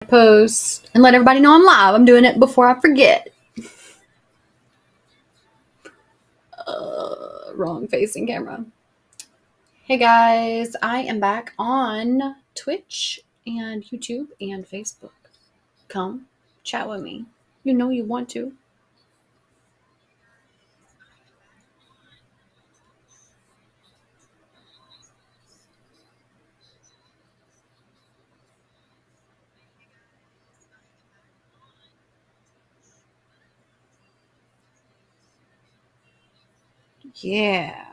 Post and let everybody know I'm live. I'm doing it before I forget. Wrong facing camera. Hey guys, I am back on Twitch and YouTube and Facebook. Come chat with me. You know you want to. Yeah.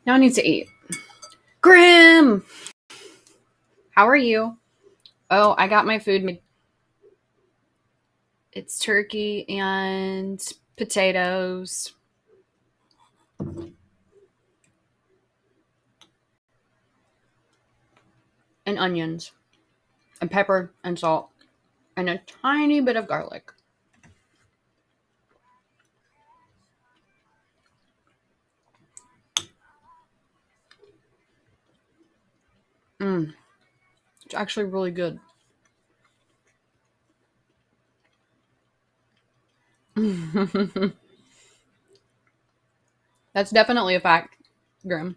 Now I need to eat. Grim! How are you? Oh, I got my food made. It's turkey and potatoes. And onions. And pepper and salt. And a tiny bit of garlic. It's actually really good. That's definitely a fact, Grim.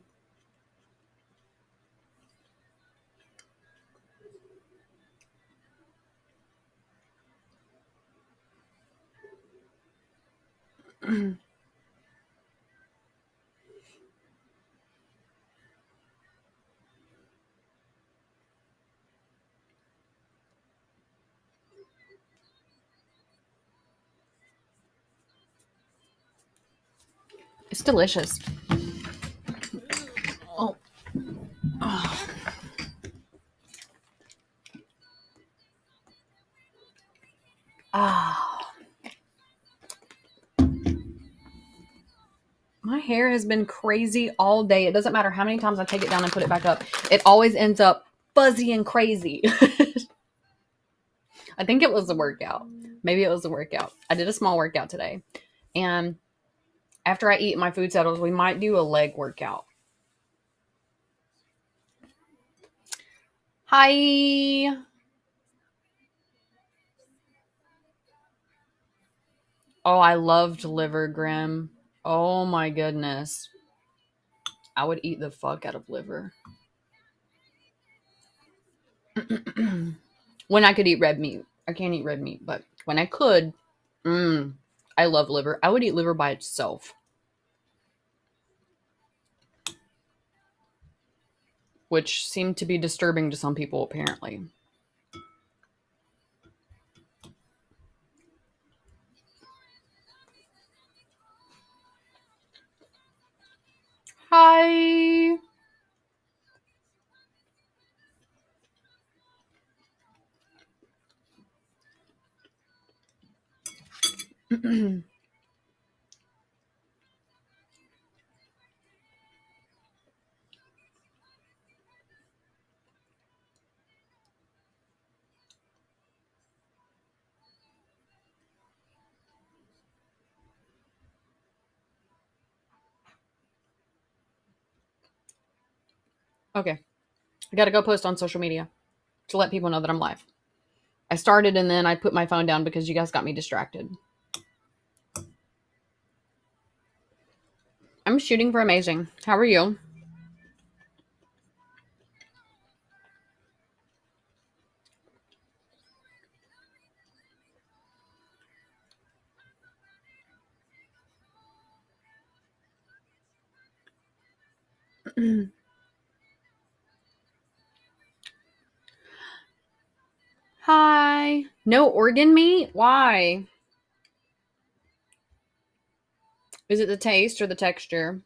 It's delicious. Oh. Oh. Ah. My hair has been crazy all day. It doesn't matter how many times I take it down and put it back up. It always ends up fuzzy and crazy. I think it was the workout. Maybe it was the workout. I did a small workout today. And after I eat my food settles, we might do a leg workout. Hi. Oh, I loved liver, Grim. Oh my goodness. I would eat the fuck out of liver. When I could eat red meat. I can't eat red meat, but when I could, I love liver. I would eat liver by itself, which seemed to be disturbing to some people, apparently. Hi. Okay. I gotta go post on social media to let people know that I'm live. I started and then I put my phone down because you guys got me distracted. I'm shooting for amazing. How are you? Hi. No organ meat? Why? Is it the taste or the texture?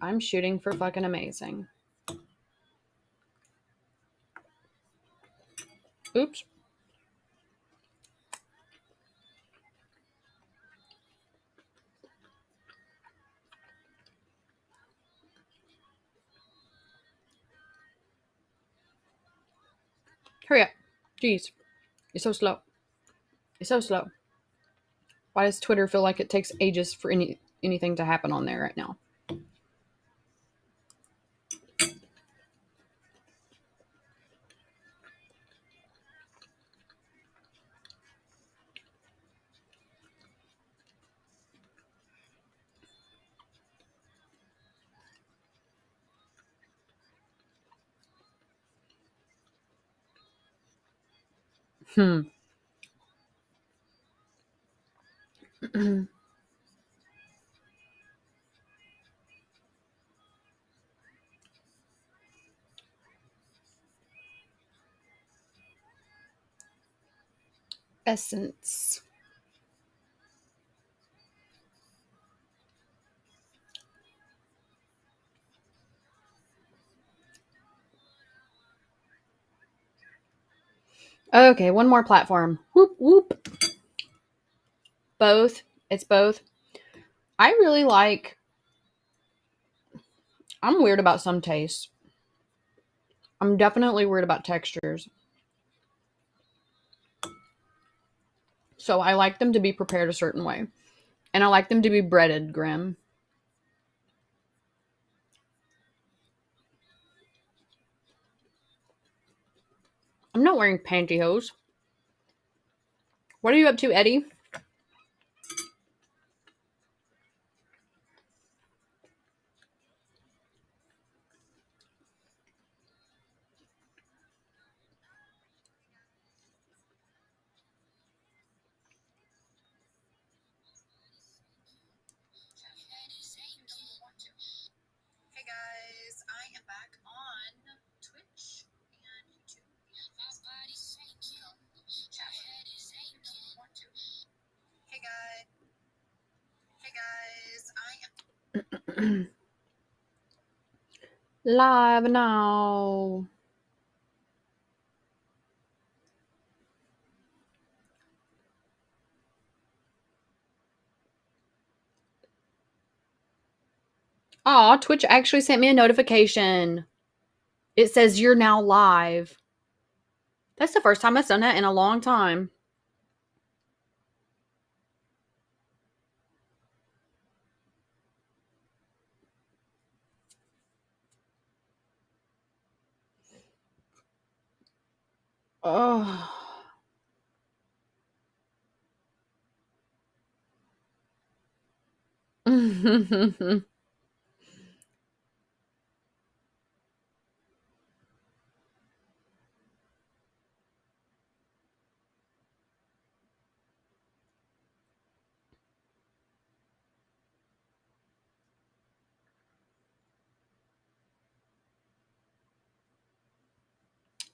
I'm shooting for fucking amazing. Oops. Hurry up. Jeez. You're so slow. You're so slow. Why does Twitter feel like it takes ages for anything to happen on there right now? Essence. Okay, one more platform. Whoop, whoop. Both. It's both. I really like... I'm weird about some tastes. I'm definitely weird about textures. So I like them to be prepared a certain way. And I like them to be breaded, Grim. I'm not wearing pantyhose. What are you up to, Eddie? Hey guys, I am back on Twitch and YouTube and Hey guys. I am live now. Aw, Twitch actually sent me a notification. It says you're now live. That's the first time I've done that in a long time. Oh.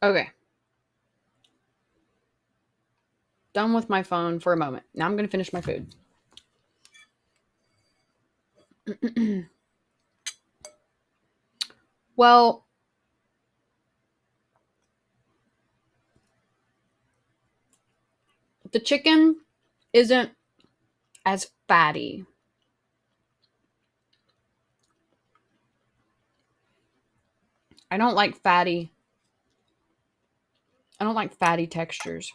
Okay. Done with my phone for a moment. Now I'm going to finish my food. Well, the chicken isn't as fatty. I don't like fatty textures.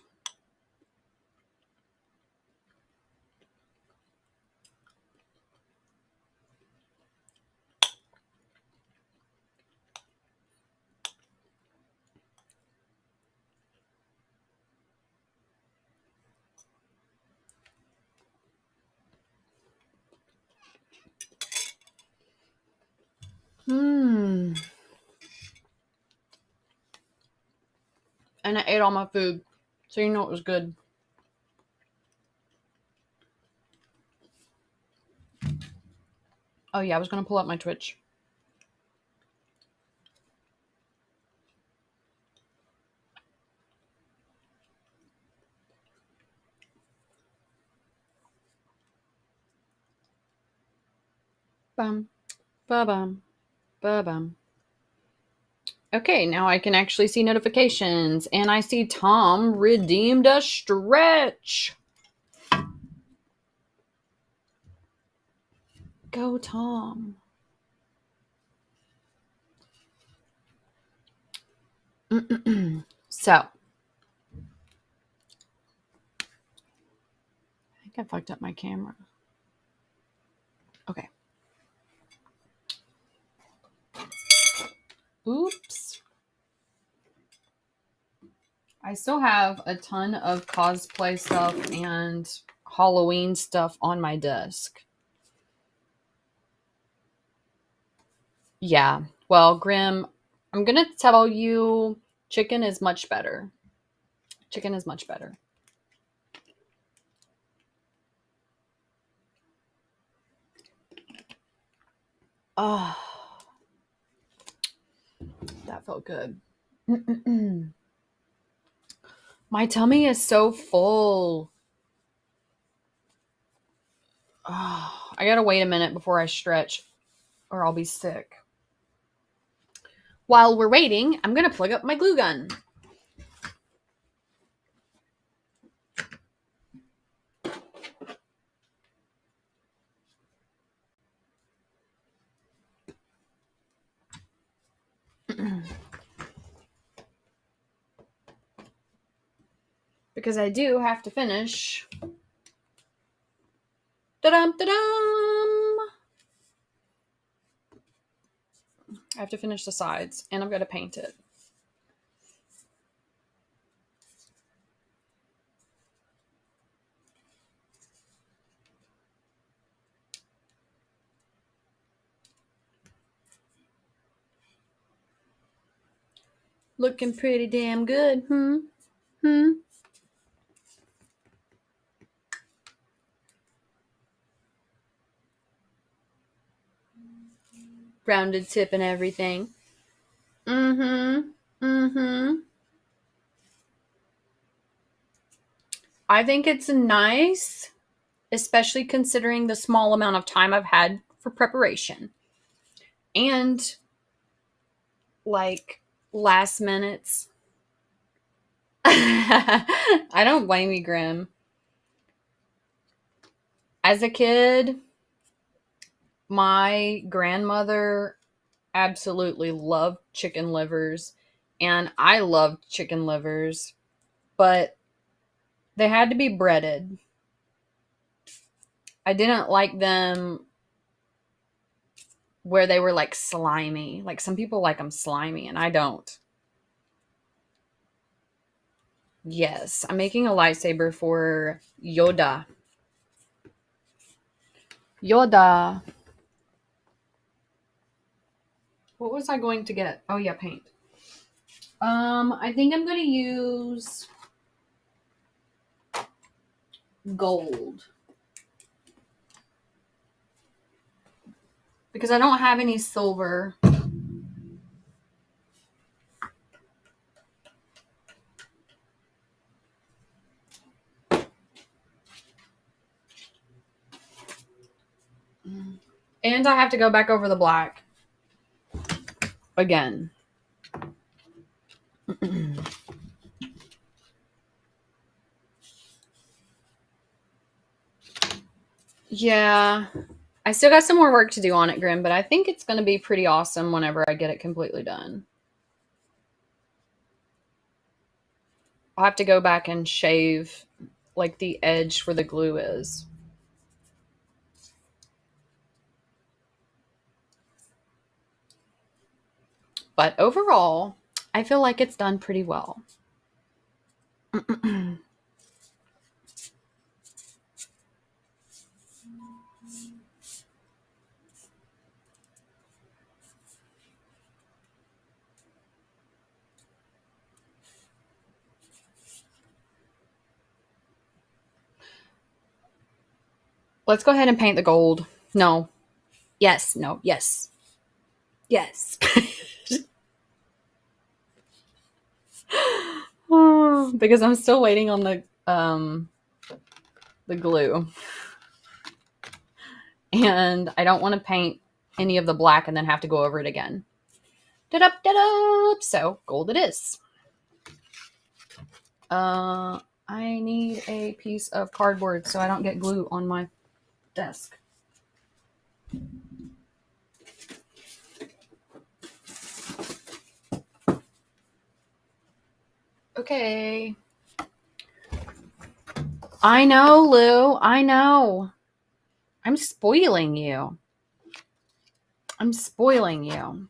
And I ate all my food, so you know it was good. Oh yeah, I was going to pull up my Twitch. Bum, ba-bum, ba-bum. Okay, now I can actually see notifications, and I see Tom redeemed a stretch. Go, Tom. So, I think I fucked up my camera. Okay. Oops. I still have a ton of cosplay stuff and Halloween stuff on my desk. Yeah. Well, Grim, I'm going to tell you chicken is much better. Chicken is much better. Oh, that felt good. My tummy is so full. Oh, I gotta wait a minute before I stretch or I'll be sick. While we're waiting, I'm gonna plug up my glue gun. Because I do have to finish. Da-dum, da-dum! I have to finish the sides, and I've got to paint it. Looking pretty damn good, Rounded tip and everything. I think it's nice, especially considering the small amount of time I've had for preparation. And, like, last minutes. I don't blame you, Grim. As a kid, my grandmother absolutely loved chicken livers, and I loved chicken livers, but they had to be breaded. I didn't like them where they were like slimy. Like some people like them slimy, and I don't. Yes, I'm making a lightsaber for Yoda. Yoda. What was I going to get? Oh yeah, paint. I think I'm going to use gold. Because I don't have any silver. And I have to go back over the black again. Yeah. I still got some more work to do on it, Grim, but I think it's going to be pretty awesome whenever I get it completely done. I'll have to go back and shave like the edge where the glue is. But overall, I feel like it's done pretty well. Let's go ahead and paint the gold. No. Yes. No. Yes. Yes. Because I'm still waiting on the glue, and I don't want to paint any of the black and then have to go over it again. Da-da, da-da. So gold it is. I need a piece of cardboard so I don't get glue on my desk. Okay. I know, Lou. I know. I'm spoiling you. I'm spoiling you.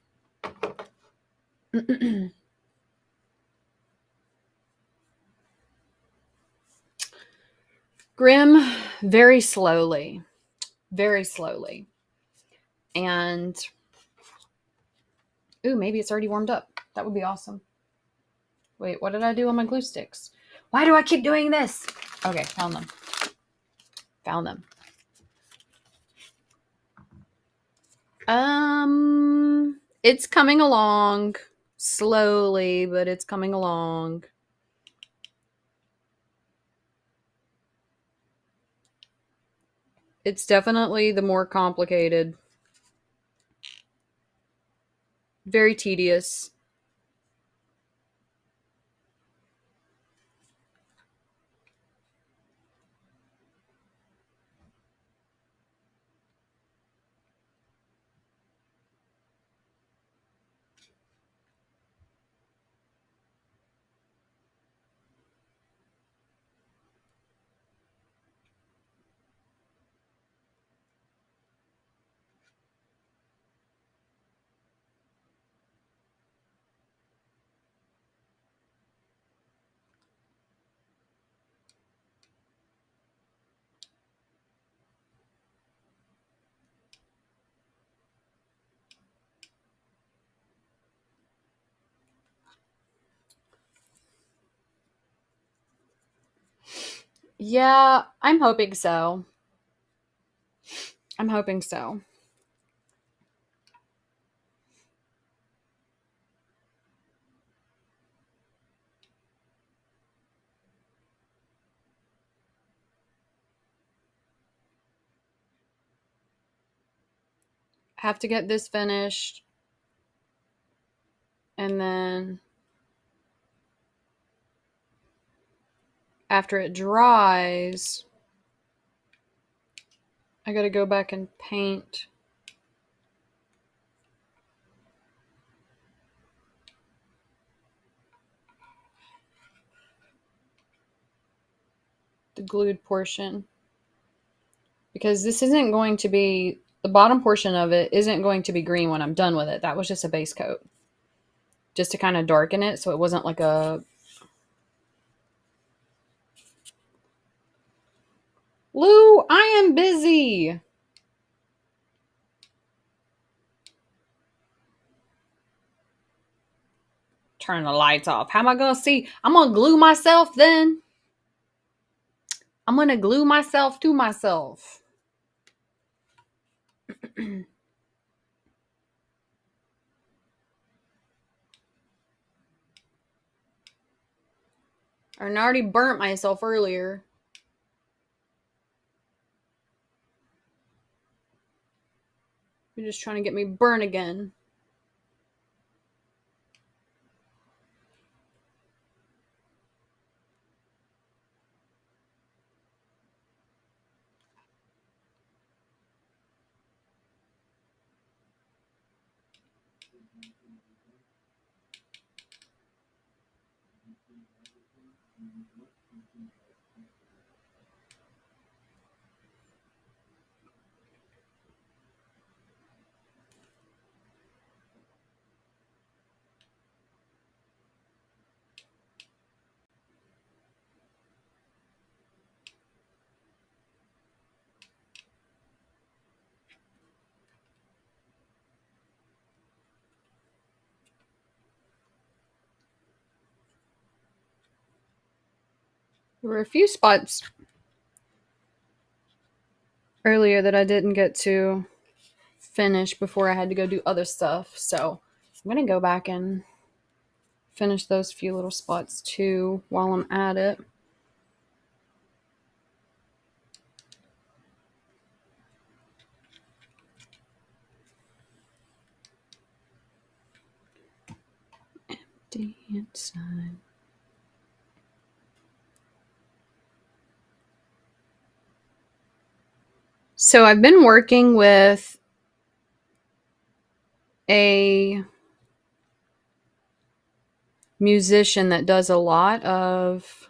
Grim, very slowly. Very slowly. And, ooh, maybe it's already warmed up. That would be awesome. Wait, what did I do on my glue sticks? Why do I keep doing this? Okay, found them. Found them. It's coming along slowly, but it's coming along. It's definitely the more complicated. Very tedious. Yeah, I'm hoping so. I'm hoping so. I have to get this finished. And then after it dries, I gotta go back and paint the glued portion. Because this isn't going to be, the bottom portion of it isn't going to be green when I'm done with it. That was just a base coat. Just to kind of darken it so it wasn't like a... Lou, I am busy. Turn the lights off. How am I going to see? I'm going to glue myself then. I'm going to glue myself to myself. I already burnt myself earlier. You're just trying to get me burnt again. There were a few spots earlier that I didn't get to finish before I had to go do other stuff. So I'm going to go back and finish those few little spots too while I'm at it. Empty inside. So I've been working with a musician that does a lot of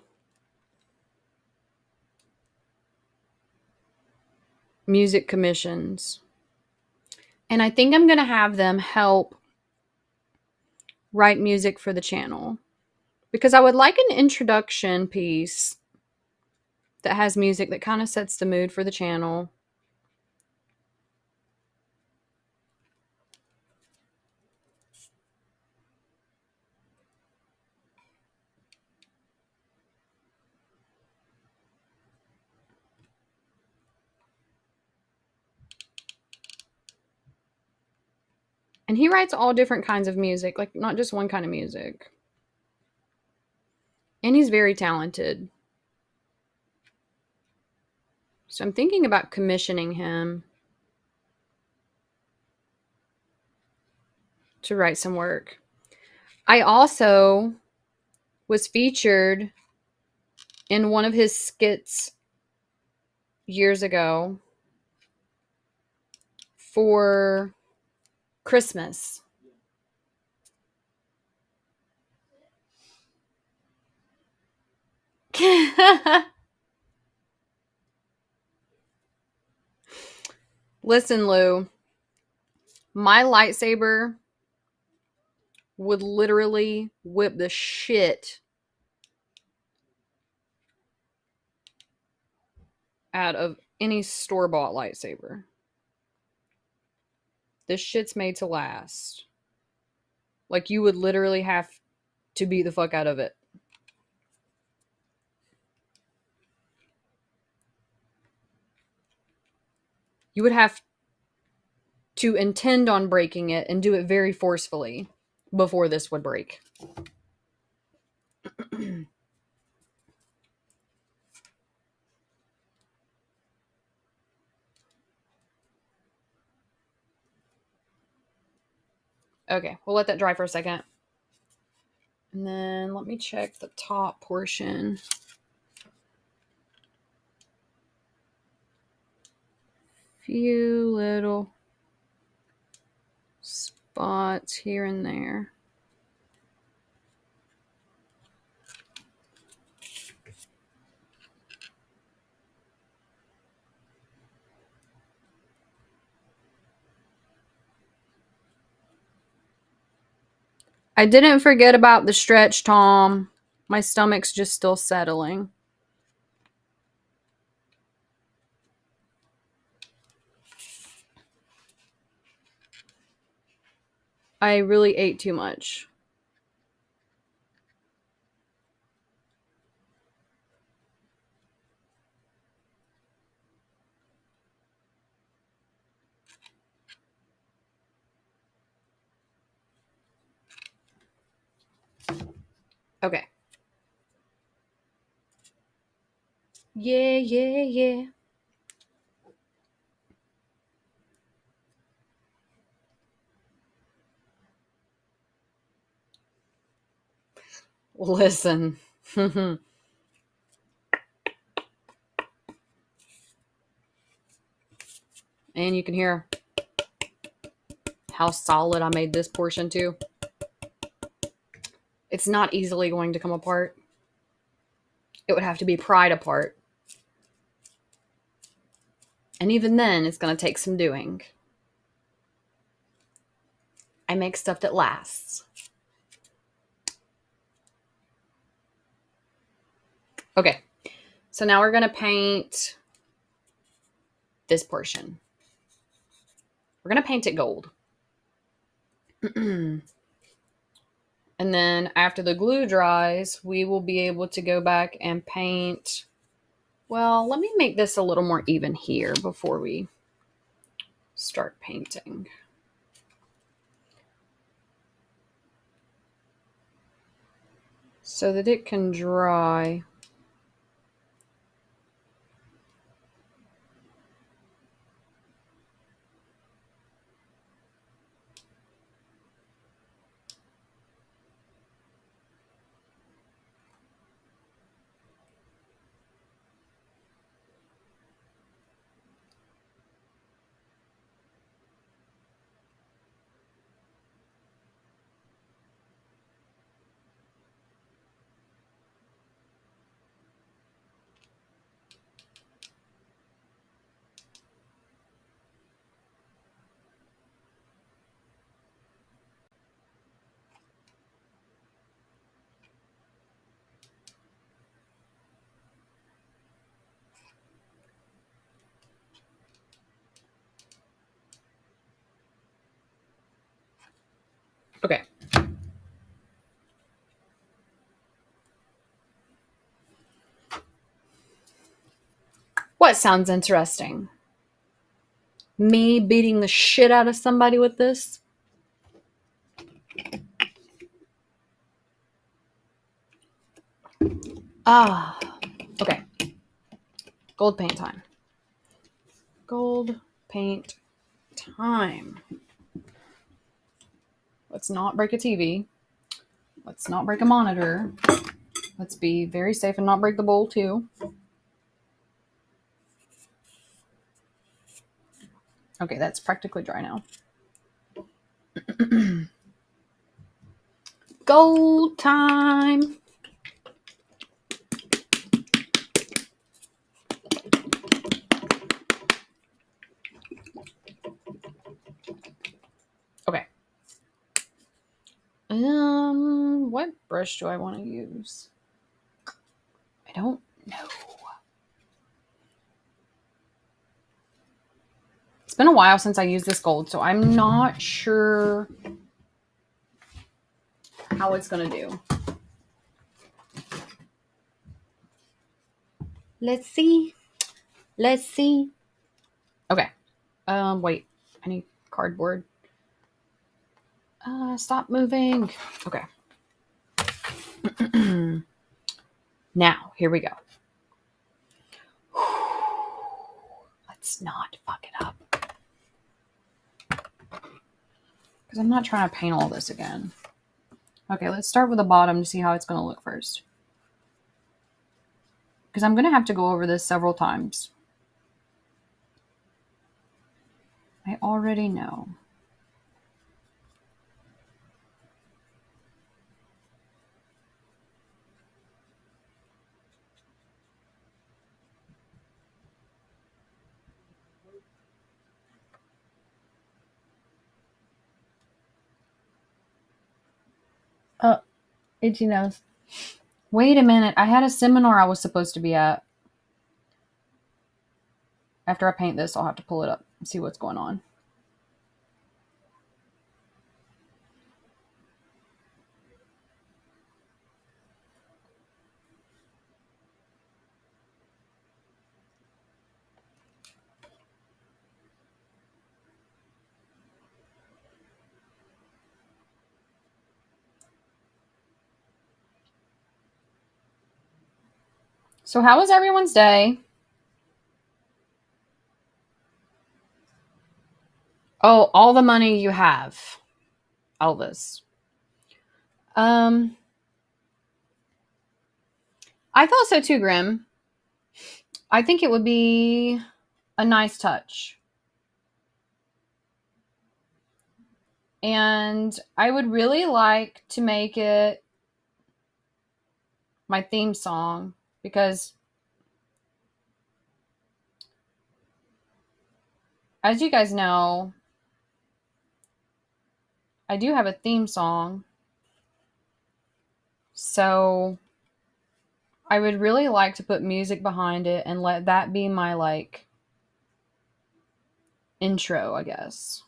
music commissions. And I think I'm going to have them help write music for the channel. Because I would like an introduction piece that has music that kind of sets the mood for the channel. And he writes all different kinds of music, like not just one kind of music. And he's very talented. So I'm thinking about commissioning him to write some work. I also was featured in one of his skits years ago for Christmas. Listen, Lou, my lightsaber would literally whip the shit out of any store-bought lightsaber. This shit's made to last. Like, you would literally have to beat the fuck out of it. You would have to intend on breaking it and do it very forcefully before this would break. Okay, we'll let that dry for a second. And then let me check the top portion. Few little spots here and there. I didn't forget about the stretch, Tom. My stomach's just still settling. I really ate too much. Okay. Yeah. Listen. And you can hear how solid I made this portion too. It's not easily going to come apart. It would have to be pried apart. And even then, it's going to take some doing. I make stuff that lasts. Okay, so now we're going to paint this portion. We're going to paint it gold. And then after the glue dries, we will be able to go back and paint. Well, let me make this a little more even here before we start painting. So that it can dry. Okay. What sounds interesting? Me beating the shit out of somebody with this? Ah. Okay. Gold paint time. Gold paint time. Let's not break a TV. Let's not break a monitor. Let's be very safe and not break the bowl too. Okay, that's practically dry now. Gold time. Okay. What brush do I want to use? I don't know. It's been a while since I used this gold, so I'm not sure how it's gonna do. Let's see. Let's see. Okay. Wait. I need cardboard. Stop moving. Okay. Now, here we go. Let's not fuck it up. Because I'm not trying to paint all this again. Okay, let's start with the bottom to see how it's going to look first. Because I'm going to have to go over this several times. I already know. Oh, itchy nose. Wait a minute. I had a seminar I was supposed to be at. After I paint this, I'll have to pull it up and see what's going on. So how was everyone's day? Oh, all the money you have. Elvis. I thought so too, Grim. I think it would be a nice touch. And I would really like to make it my theme song because, as you guys know, I do have a theme song. So I would really like to put music behind it and let that be my intro, I guess.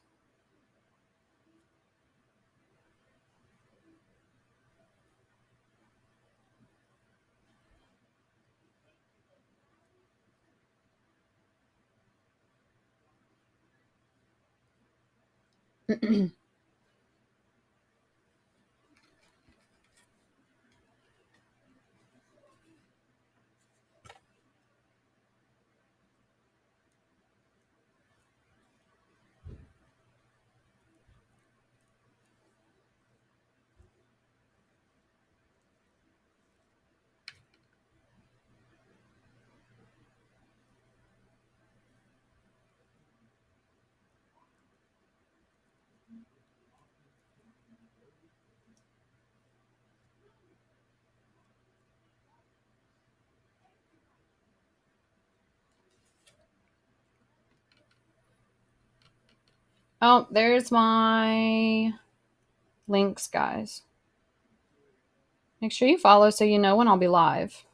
Oh, there's my links, guys. Make sure you follow so you know when I'll be live.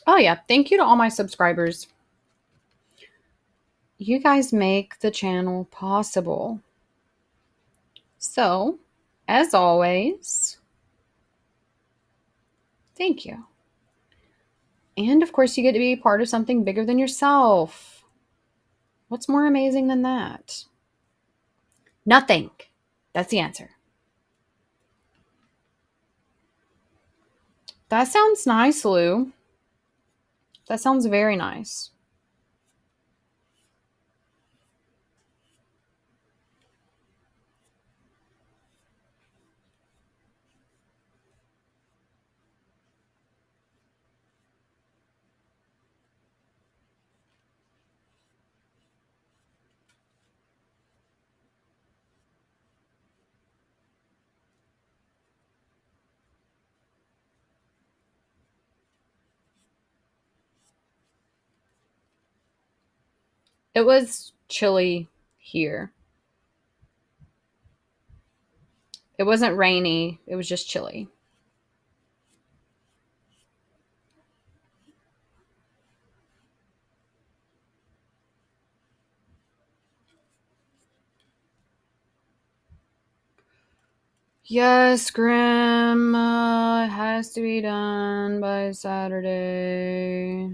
Oh, yeah. Thank you to all my subscribers. You guys make the channel possible. So, as always, thank you. And of course, you get to be part of something bigger than yourself. What's more amazing than that? Nothing. That's the answer. That sounds nice, Lou. That sounds very nice. It was chilly here. It wasn't rainy, it was just chilly. Yes, Grim. It has to be done by Saturday.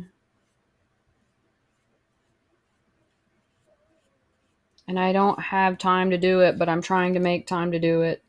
And I don't have time to do it, but I'm trying to make time to do it.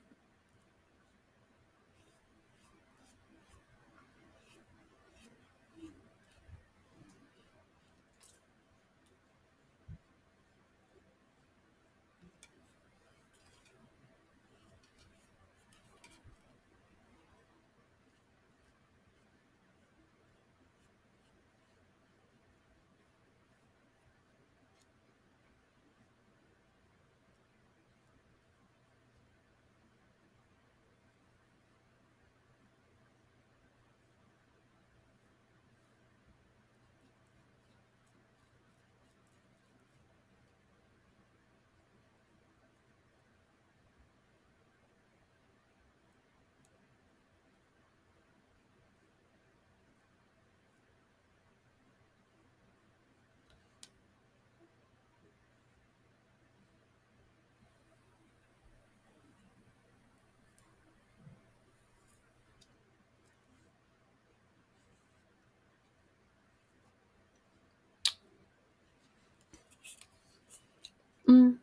mm,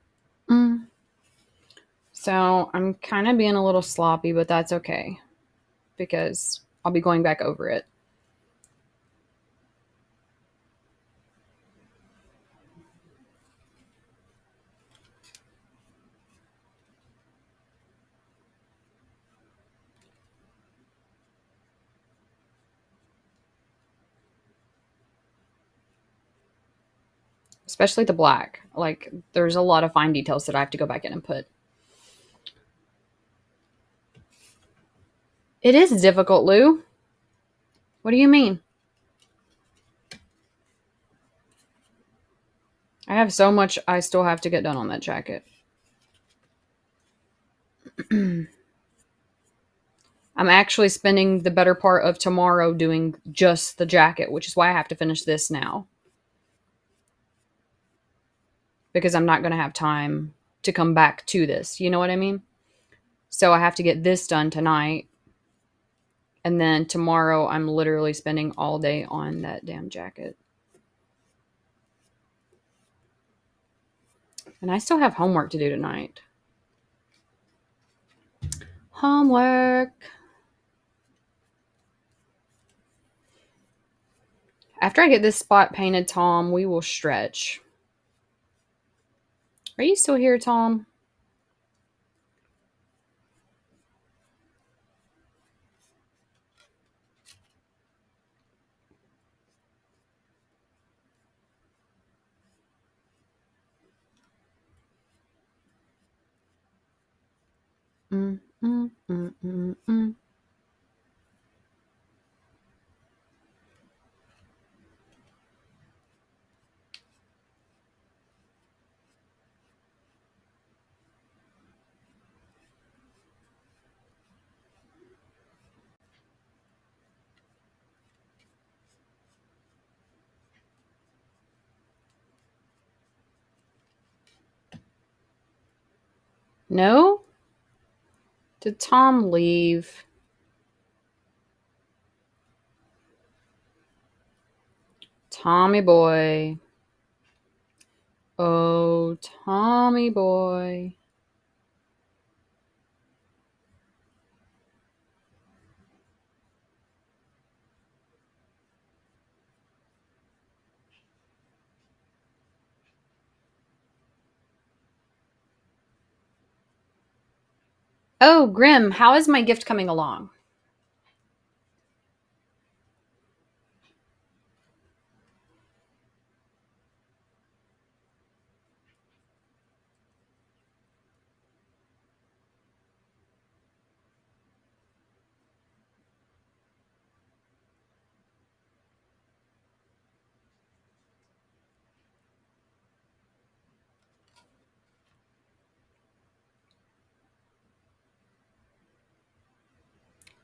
mm. So I'm kind of being a little sloppy, but that's okay because I'll be going back over it. Especially the black. Like, there's a lot of fine details that I have to go back in and put. It is difficult, Lou. What do you mean? I have so much I still have to get done on that jacket. I'm actually spending the better part of tomorrow doing just the jacket, which is why I have to finish this now. Because I'm not going to have time to come back to this. You know what I mean? So I have to get this done tonight. And then tomorrow, I'm literally spending all day on that damn jacket. And I still have homework to do tonight. Homework. After I get this spot painted, Tom, we will stretch. Are you still here, Tom? Mm, mm, mm, mm, mm. No? Did Tom leave? Tommy boy. Oh, Tommy boy. Oh, Grim, how is my gift coming along?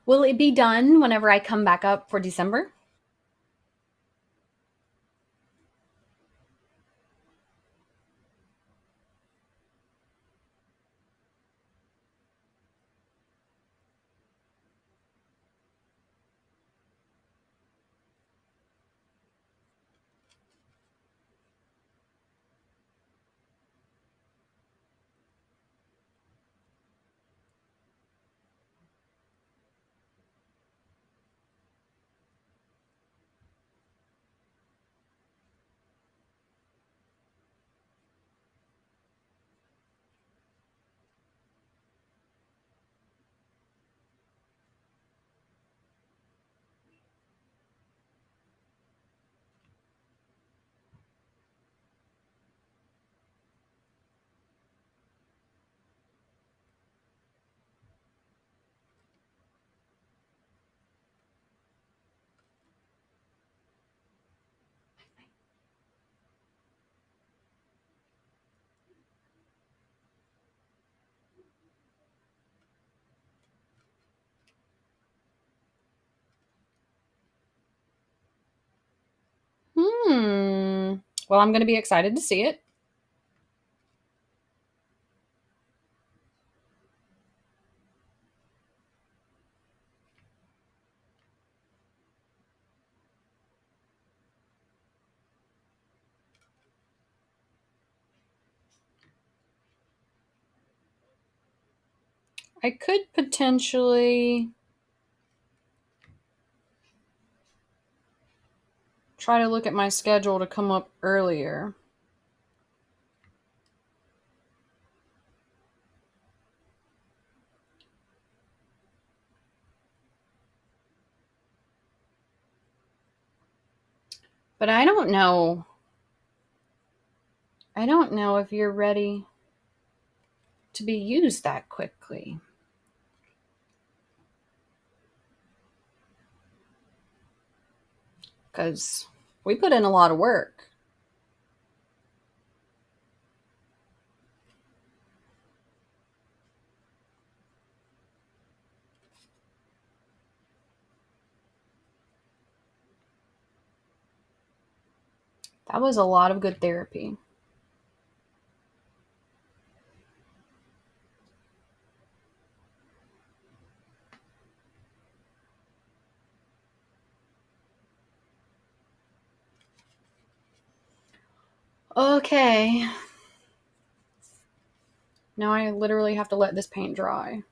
Will it be done whenever I come back up for December? Well, I'm going to be excited to see it. I could potentially try to look at my schedule to come up earlier. But I don't know. I don't know if you're ready to be used that quickly. Because we put in a lot of work. That was a lot of good therapy. Okay. Now I literally have to let this paint dry.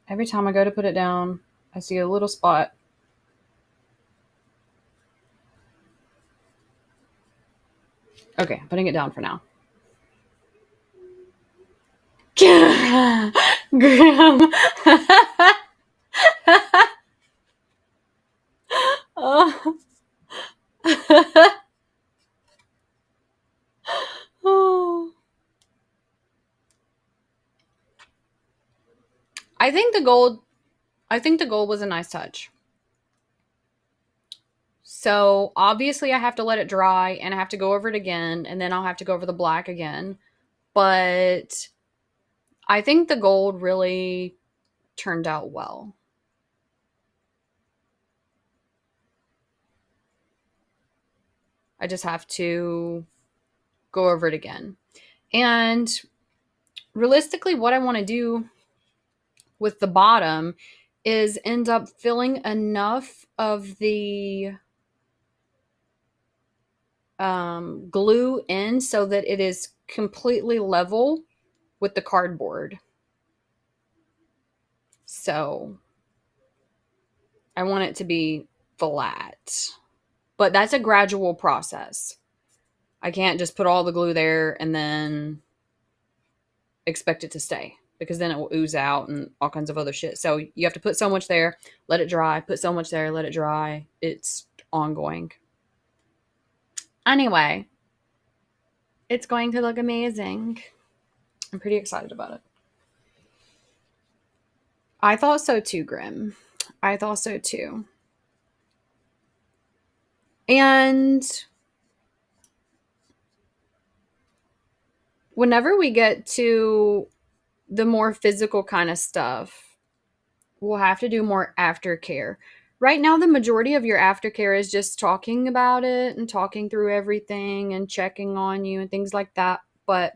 Every time I go to put it down, I see a little spot. Okay, putting it down for now. Graham. Oh. Oh. I think the gold was a nice touch. So obviously I have to let it dry and I have to go over it again and then I'll have to go over the black again. But I think the gold really turned out well. I just have to go over it again. And realistically, what I want to do with the bottom is end up filling enough of the glue in so that it is completely level with the cardboard. So I want it to be flat. But that's a gradual process. I can't just put all the glue there and then expect it to stay because then it will ooze out and all kinds of other shit. So you have to put so much there, let it dry, put so much there, let it dry. It's ongoing. Anyway, it's going to look amazing. I'm pretty excited about it. I thought so too, Grim. I thought so too. And whenever we get to the more physical kind of stuff, we'll have to do more aftercare. Right now, the majority of your aftercare is just talking about it and talking through everything and checking on you and things like that. But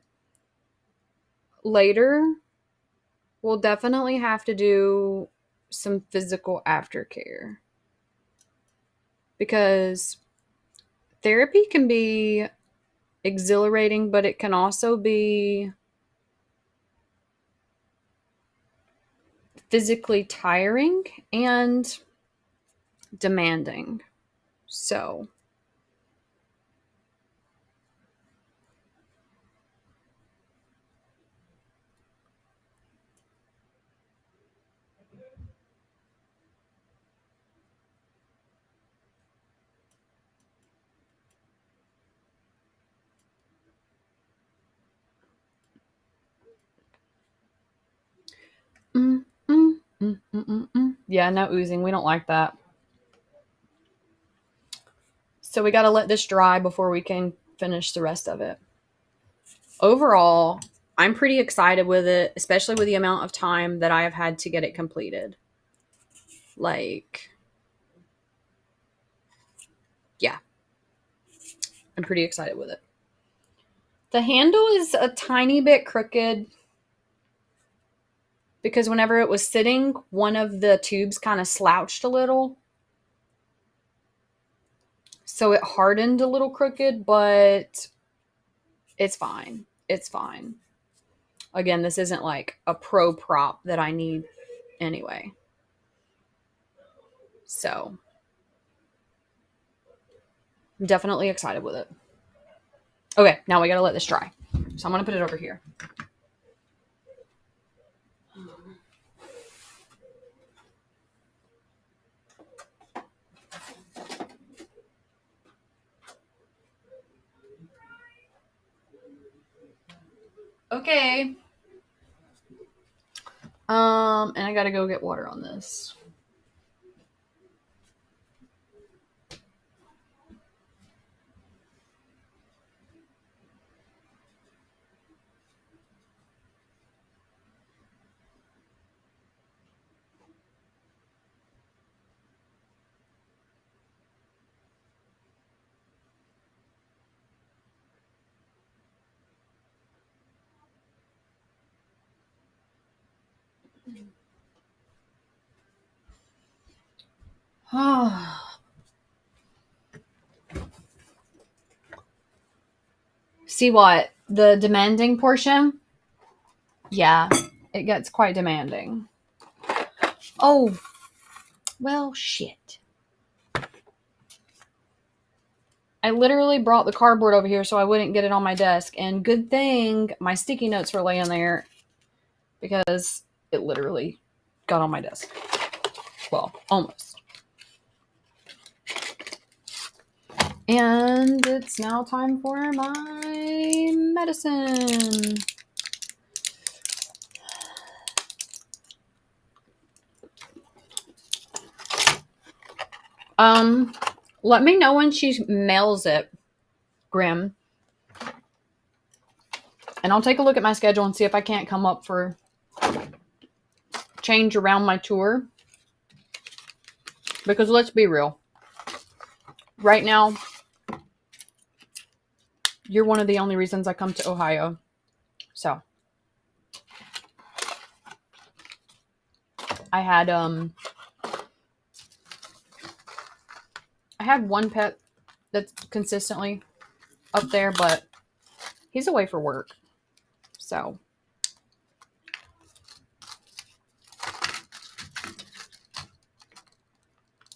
later, we'll definitely have to do some physical aftercare. Because therapy can be exhilarating, but it can also be physically tiring and demanding. So Yeah, no oozing. We don't like that. So we got to let this dry before we can finish the rest of it. Overall, I'm pretty excited with it, especially with the amount of time that I have had to get it completed. Like, yeah, I'm pretty excited with it. The handle is a tiny bit crooked because whenever it was sitting, one of the tubes kind of slouched a little. So it hardened a little crooked, but it's fine. It's fine. Again, this isn't like a pro prop that I need anyway. So I'm definitely excited with it. Okay, now we gotta let this dry. So I'm gonna put it over here. Okay. And I gotta go get water on this. See what? The demanding portion? Yeah, it gets quite demanding. Oh, well, shit. I literally brought the cardboard over here so I wouldn't get it on my desk. And good thing my sticky notes were laying there because it literally got on my desk. Well, almost. And it's now time for my medicine. Let me know when she mails it, Grim. And I'll take a look at my schedule and see if I can't come up for change around my tour. Because let's be real. Right now, you're one of the only reasons I come to Ohio. So I had one pet that's consistently up there, but he's away for work. So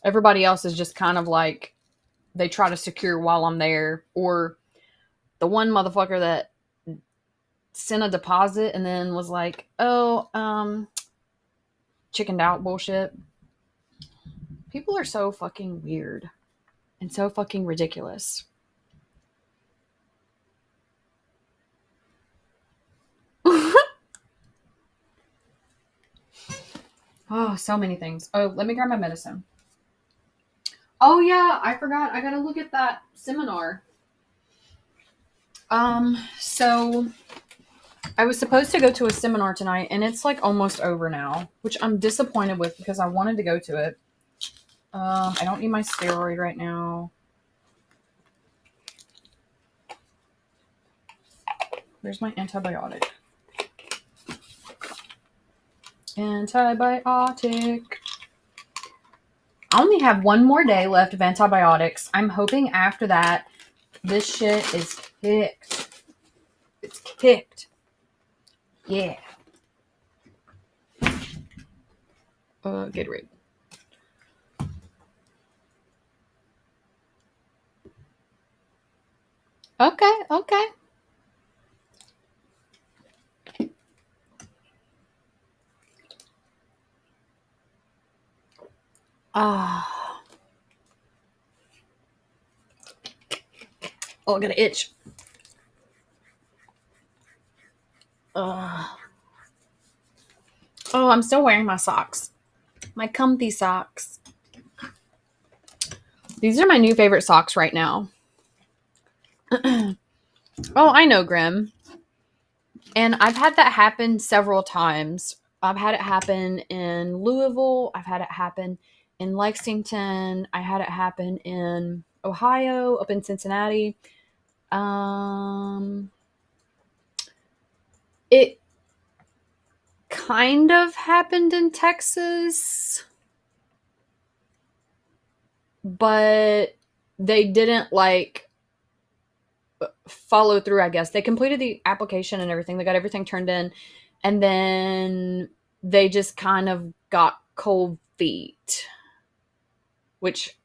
everybody else is just kind of like they try to secure while I'm there, or the one motherfucker that sent a deposit and then was like, "Oh, chickened out bullshit." People are so fucking weird and so fucking ridiculous. Oh, so many things. Oh, let me grab my medicine. Oh yeah, I forgot. I gotta look at that seminar. So I was supposed to go to a seminar tonight and it's like almost over now, which I'm disappointed with because I wanted to go to it. I don't need my steroid right now. Where's my antibiotic? Antibiotic. I only have one more day left of antibiotics. I'm hoping after that, this shit is kicked. It's kicked. Yeah. Gatorade. Okay, okay. Ah. Oh, I got an itch. Oh, I'm still wearing my socks. My comfy socks. These are my new favorite socks right now. Oh, I know, Grim. And I've had that happen several times. I've had it happen in Louisville. I've had it happen in Lexington. I had it happen in Ohio, up in Cincinnati. It kind of happened in Texas, but they didn't follow through, I guess. They completed the application and everything. They got everything turned in, and then they just kind of got cold feet, which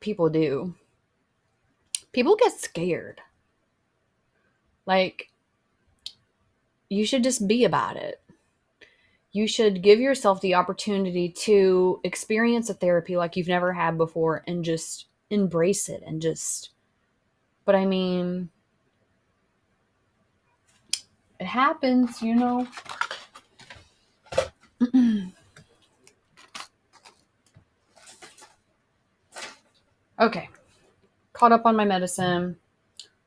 people do. People get scared. Like, you should just be about it. You should give yourself the opportunity to experience a therapy like you've never had before and just embrace it and just, but I mean, it happens, you know. Okay. Caught up on my medicine.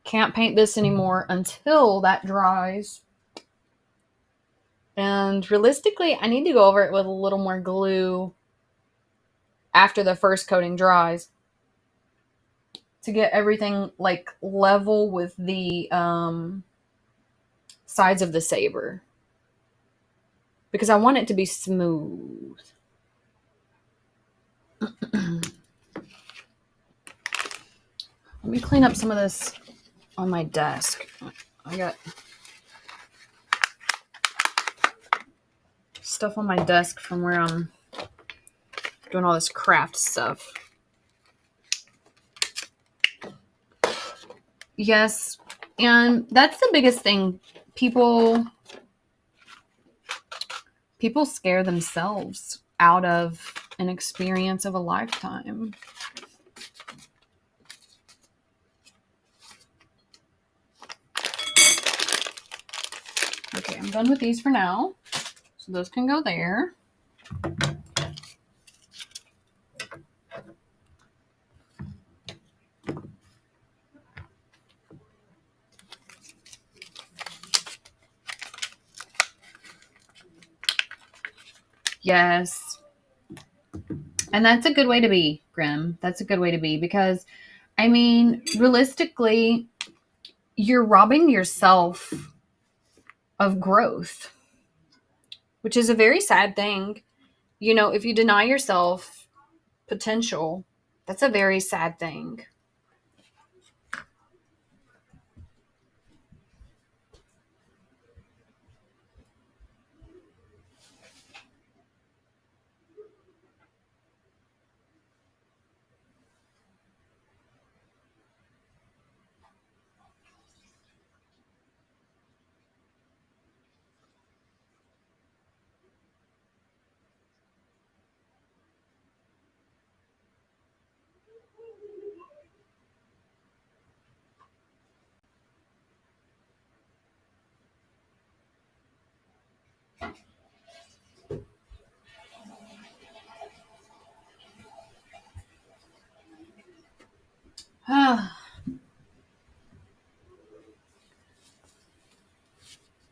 Can't paint this anymore until that dries. And realistically, I need to go over it with a little more glue after the first coating dries to get everything like level with the sides of the saber. Because I want it to be smooth. Let me clean up some of this on my desk. I got stuff on my desk from where I'm doing all this craft stuff. Yes, and that's the biggest thing. People scare themselves out of an experience of a lifetime. Okay, I'm done with these for now. So those can go there. Yes. And that's a good way to be, Grim. That's a good way to be because, I mean, realistically, you're robbing yourself of growth, which is a very sad thing. You know, if you deny yourself potential, that's a very sad thing.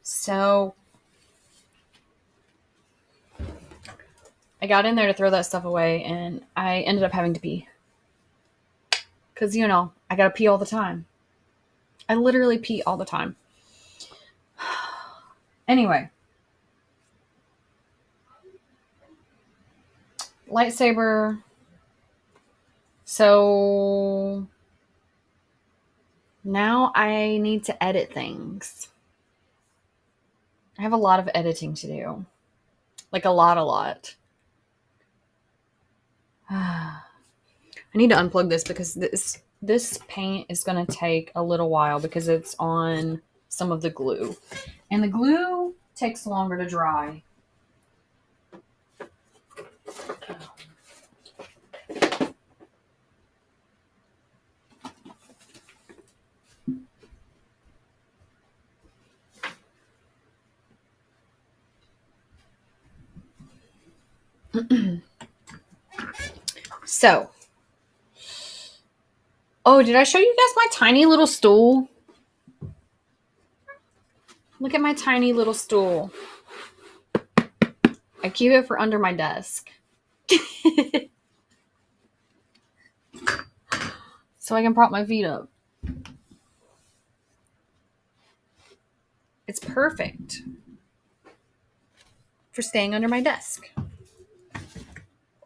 So I got in there to throw that stuff away and I ended up having to pee. Because, you know, I got to pee all the time. I literally pee all the time. Anyway. Lightsaber. So now I need to edit things. I have a lot of editing to do. Like a lot. I need to unplug this because this paint is going to take a little while because it's on some of the glue. And the glue takes longer to dry. So, oh, did I show you guys my tiny little stool? Look at my tiny little stool. I keep it for under my desk. So I can prop my feet up. It's perfect for staying under my desk.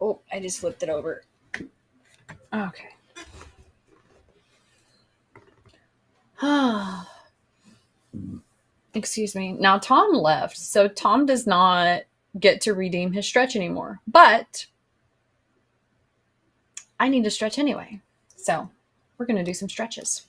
Oh, I just flipped it over. Okay. Excuse me. Now Tom left, so Tom does not get to redeem his stretch anymore. But I need to stretch anyway. So we're going to do some stretches.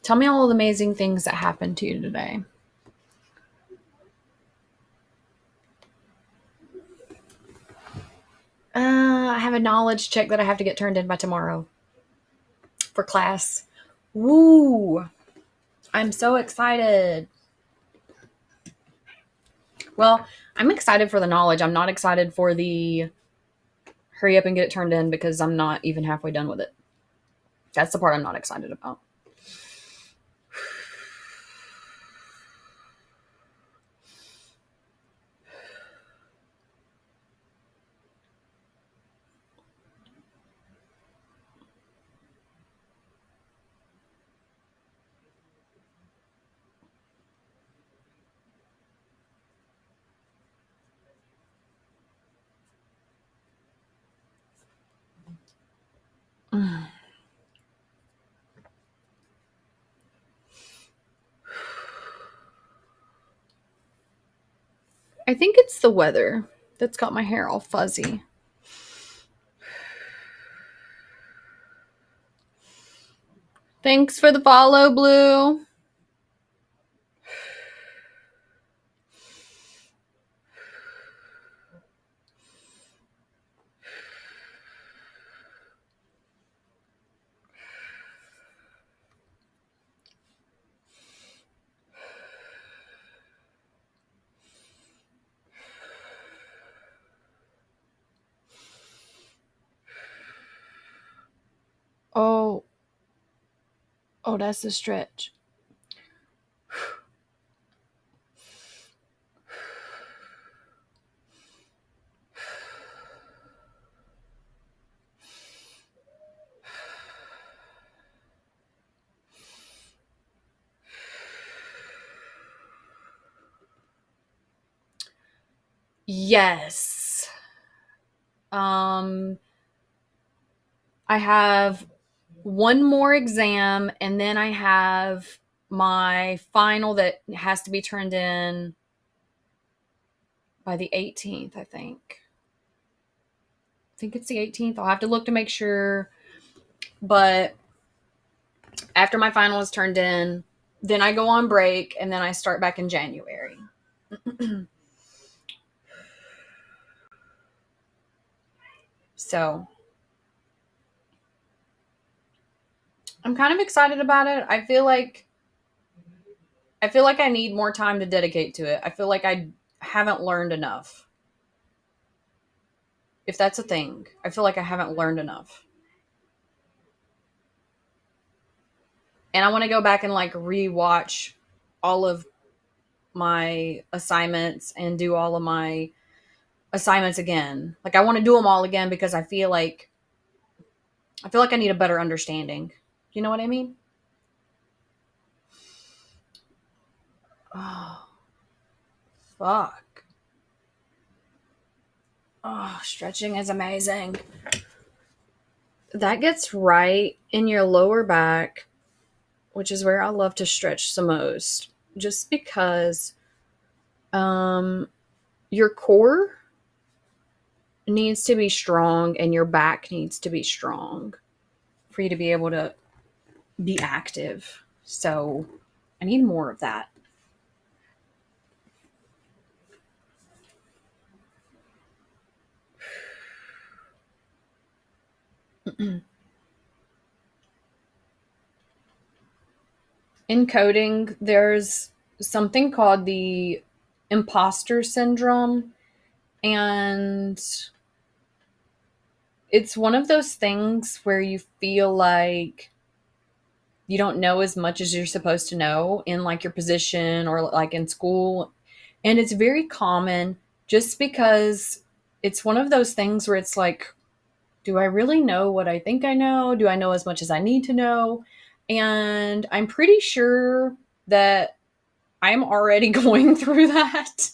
Tell me all the amazing things that happened to you today. I have a knowledge check that I have to get turned in by tomorrow for class. Woo! I'm so excited. Well, I'm excited for the knowledge. I'm not excited for the hurry up and get it turned in because I'm not even halfway done with it. That's the part I'm not excited about. I think it's the weather that's got my hair all fuzzy. Thanks for the follow, Blue. Oh, that's the stretch. Yes. I have one more exam and then I have my final that has to be turned in by the 18th, I think. I think it's the 18th. I'll have to look to make sure. But after my final is turned in, then I go on break and then I start back in January. So I'm kind of excited about it. I feel like I need more time to dedicate to it. I feel like I haven't learned enough. If that's a thing, I feel like I haven't learned enough. And I want to go back and like rewatch all of my assignments and do all of my assignments again. Like I want to do them all again because I feel like I need a better understanding. You know what I mean? Oh, fuck. Oh, stretching is amazing. That gets right in your lower back, which is where I love to stretch the most. Just because your core needs to be strong and your back needs to be strong for you to be able to be active. So I need more of that. In coding, there's something called the imposter syndrome, and it's one of those things where you feel like you don't know as much as you're supposed to know in like your position or like in school. And it's very common just because it's one of those things where it's like, do I really know what I think I know? Do I know as much as I need to know? And I'm pretty sure that I'm already going through that.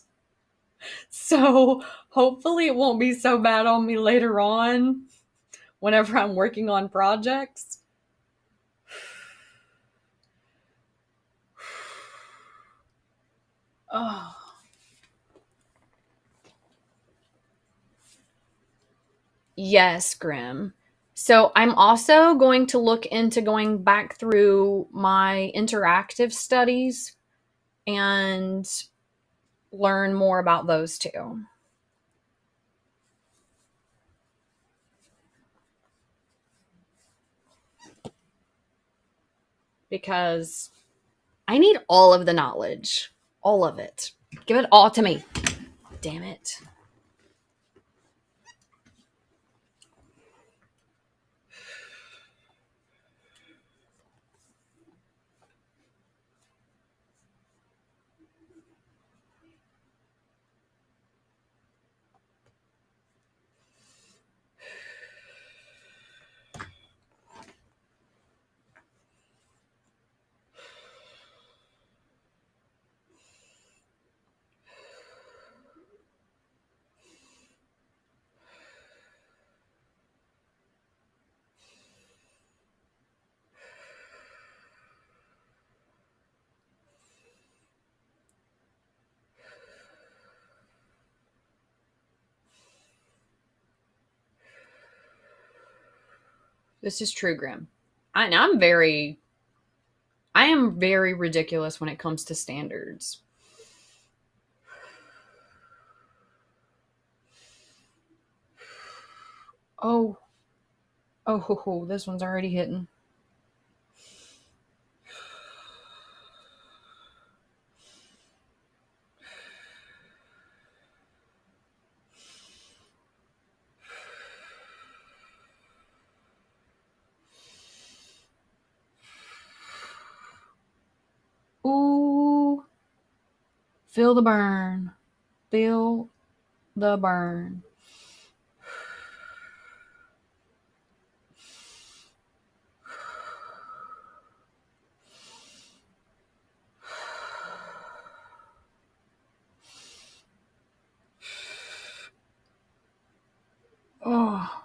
So hopefully it won't be so bad on me later on whenever I'm working on projects. Oh, yes, Grim. So I'm also going to look into going back through my interactive studies and learn more about those too. Because I need all of the knowledge. All of it. Give it all to me. Damn it. This is true, Grim. I am very ridiculous when it comes to standards. Oh, oh, this one's already hitting. Ooh, feel the burn. Feel the burn. Oh.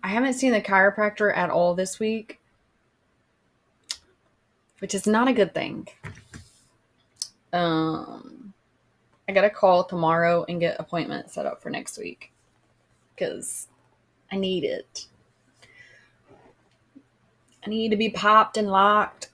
I haven't seen the chiropractor at all this week, which is not a good thing. I gotta call tomorrow and get appointment set up for next week because I need it. I need to be popped and locked.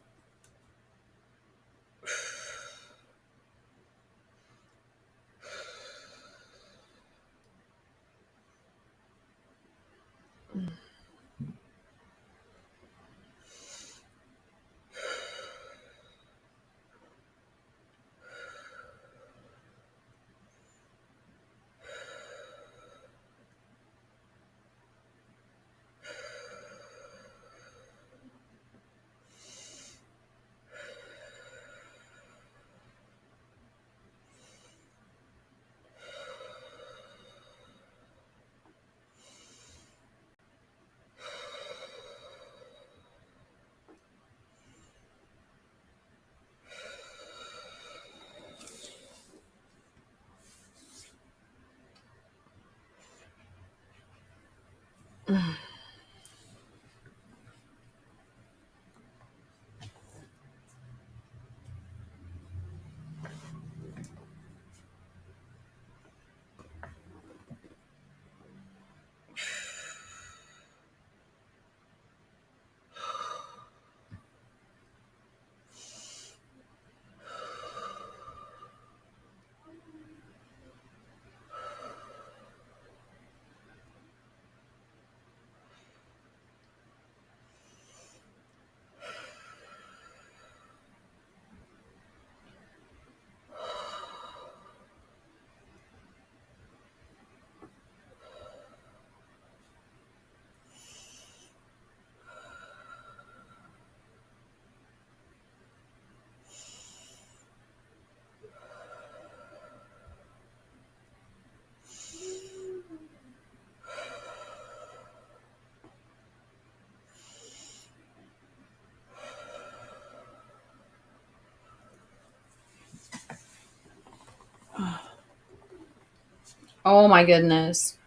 Oh my goodness.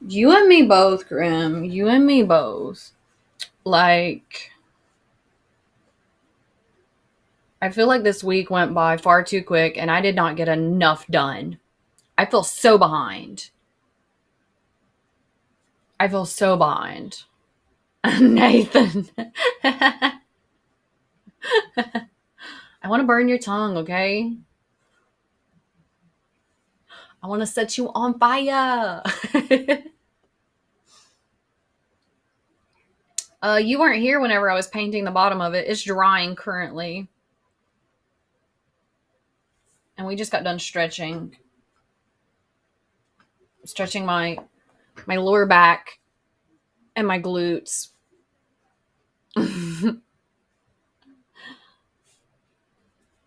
You and me both, Grim. You and me both. Like, I feel like this week went by far too quick and I did not get enough done. I feel so behind. I feel so behind. Nathan. I want to burn your tongue, okay? I want to set you on fire. You weren't here whenever I was painting the bottom of it. It's drying currently. And we just got done stretching. Stretching my lower back and my glutes.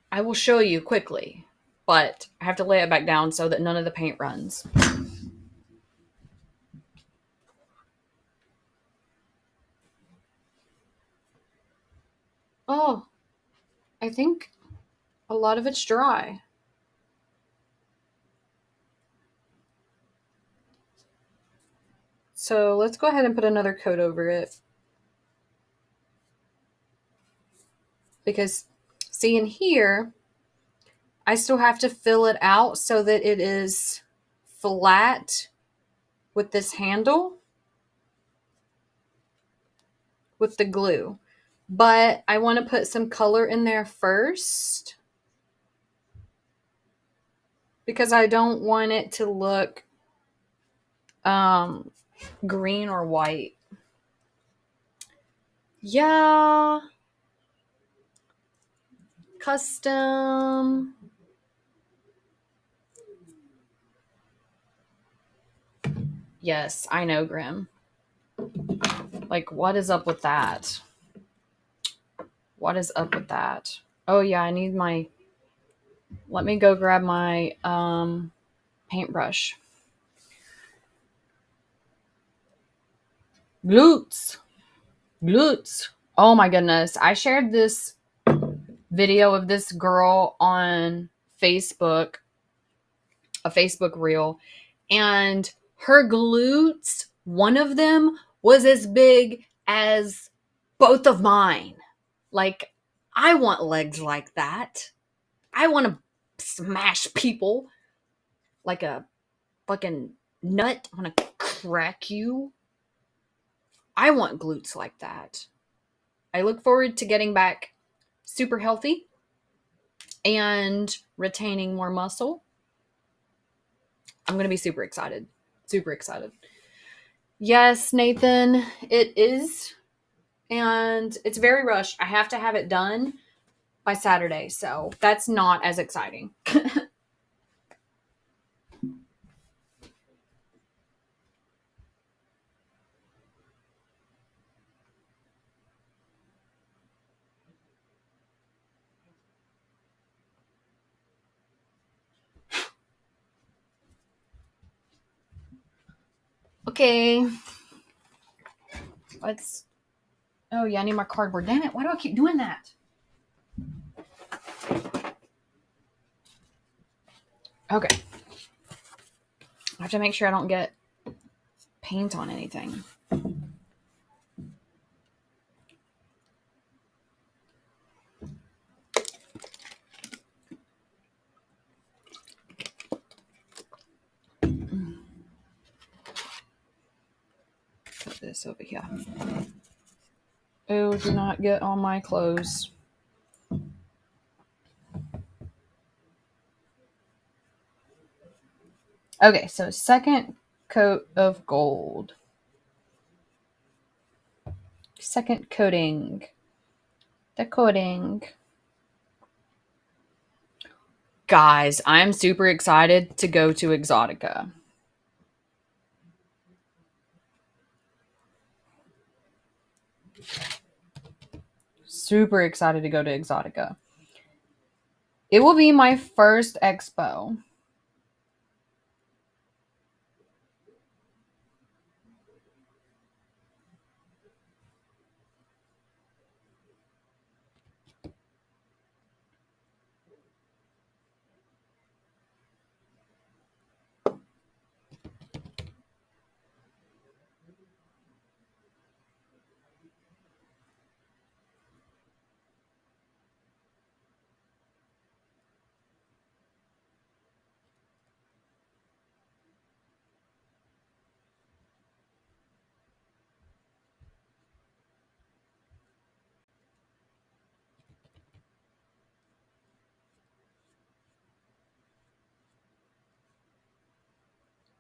I will show you quickly, but I have to lay it back down so that none of the paint runs. Oh, I think a lot of it's dry. So let's go ahead and put another coat over it. Because, see, in here, I still have to fill it out so that it is flat with this handle with the glue. But I want to put some color in there first because I don't want it to look green or white. Yeah. Custom. Yes, I know, Grim. Like, what is up with that? What is up with that? Oh, yeah, I need my... Let me go grab my paintbrush. Glutes. Glutes. Oh, my goodness. I shared this video of this girl on Facebook, a Facebook reel, and her glutes, one of them was as big as both of mine. Like, I want legs like that. I want to smash people like a fucking nut. I want to crack you. I want glutes like that. I look forward to getting back super healthy and retaining more muscle. I'm going to be super excited. Super excited. Yes, Nathan, it is. And it's very rushed. I have to have it done by Saturday. So that's not as exciting. Okay. Let's... Oh, yeah, I need my cardboard. Damn it. Why do I keep doing that? Okay. I have to make sure I don't get paint on anything. Put this over here. Oh, do not get on my clothes. Okay, so second coat of gold. Second coating. The coating. Guys, I'm super excited to go to Exotica. Super excited to go to Exotica. It will be my first expo.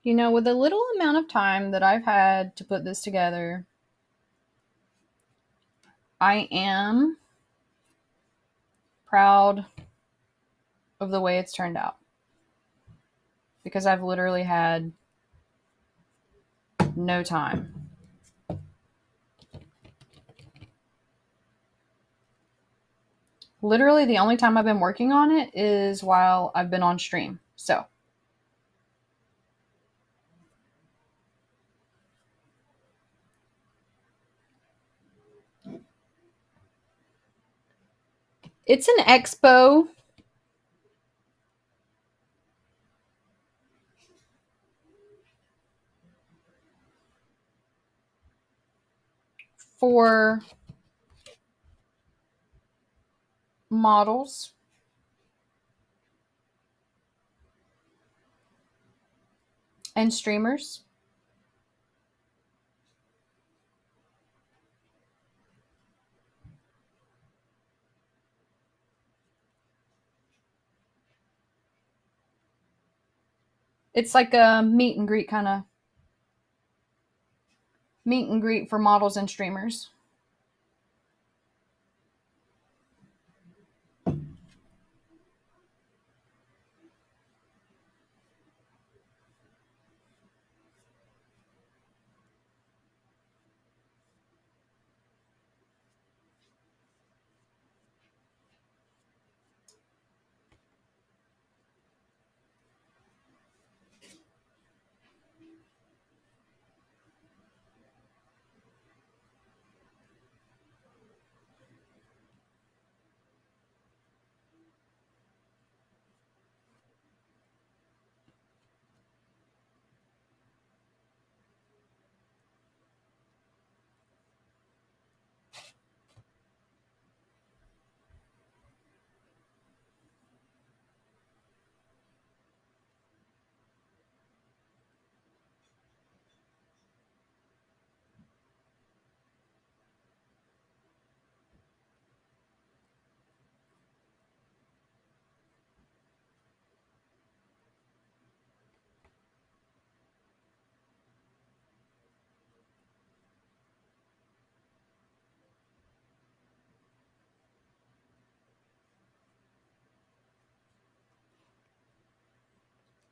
You know, with the little amount of time that I've had to put this together, I am proud of the way it's turned out. Because I've literally had no time. Literally, the only time I've been working on it is while I've been on stream. So, it's an expo. For models. And streamers. It's like a meet and greet kind of meet and greet for models and streamers.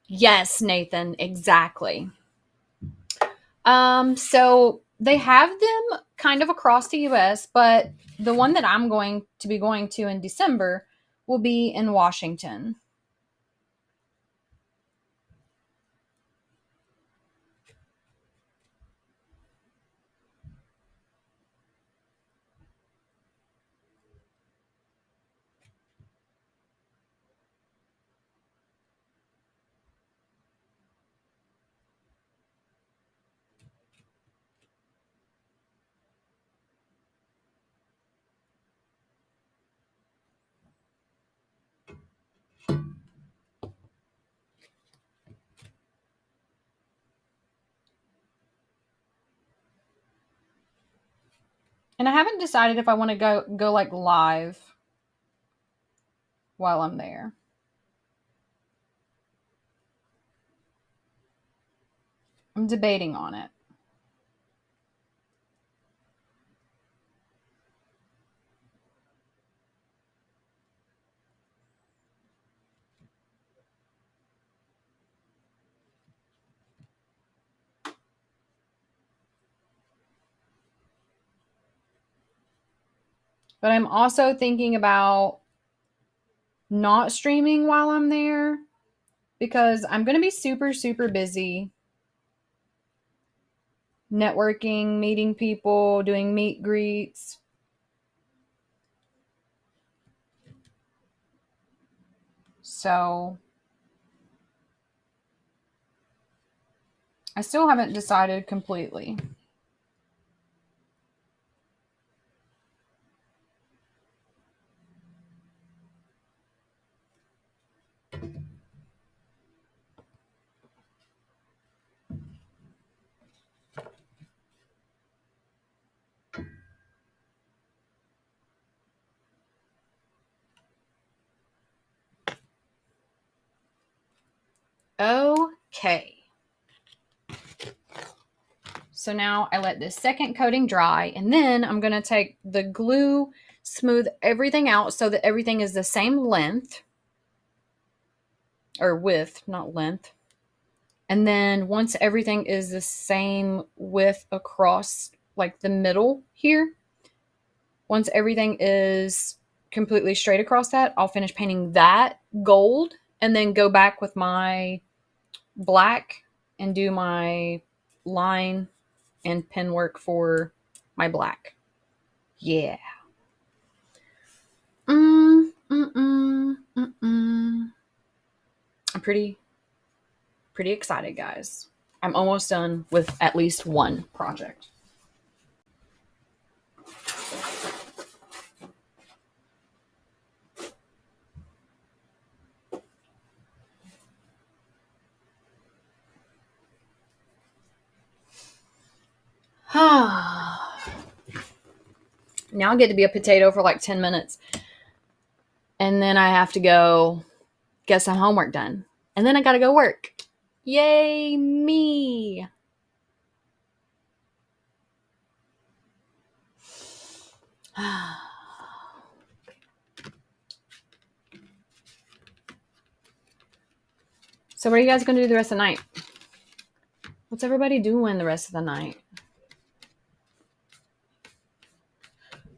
Yes, Nathan, exactly. So they have them kind of across the US, but the one that I'm going to be going to in December will be in Washington. And I haven't decided if I want to go like live while I'm there. I'm debating on it. But I'm also thinking about not streaming while I'm there because I'm going to be super, super busy networking, meeting people, doing meet greets. So I still haven't decided completely. Okay. So now I let this second coating dry, and then I'm going to take the glue, smooth everything out so that everything is the same length, or width, not length. And then once everything is the same width across like the middle here, once everything is completely straight across that, I'll finish painting that gold and then go back with my black and do my line and pen work for my black. Yeah. I'm pretty excited, guys. I'm almost done with at least one project. Now I get to be a potato for like 10 minutes. And then I have to go get some homework done. And then I got to go work. Yay, me. So what are you guys going to do the rest of the night? What's everybody doing the rest of the night?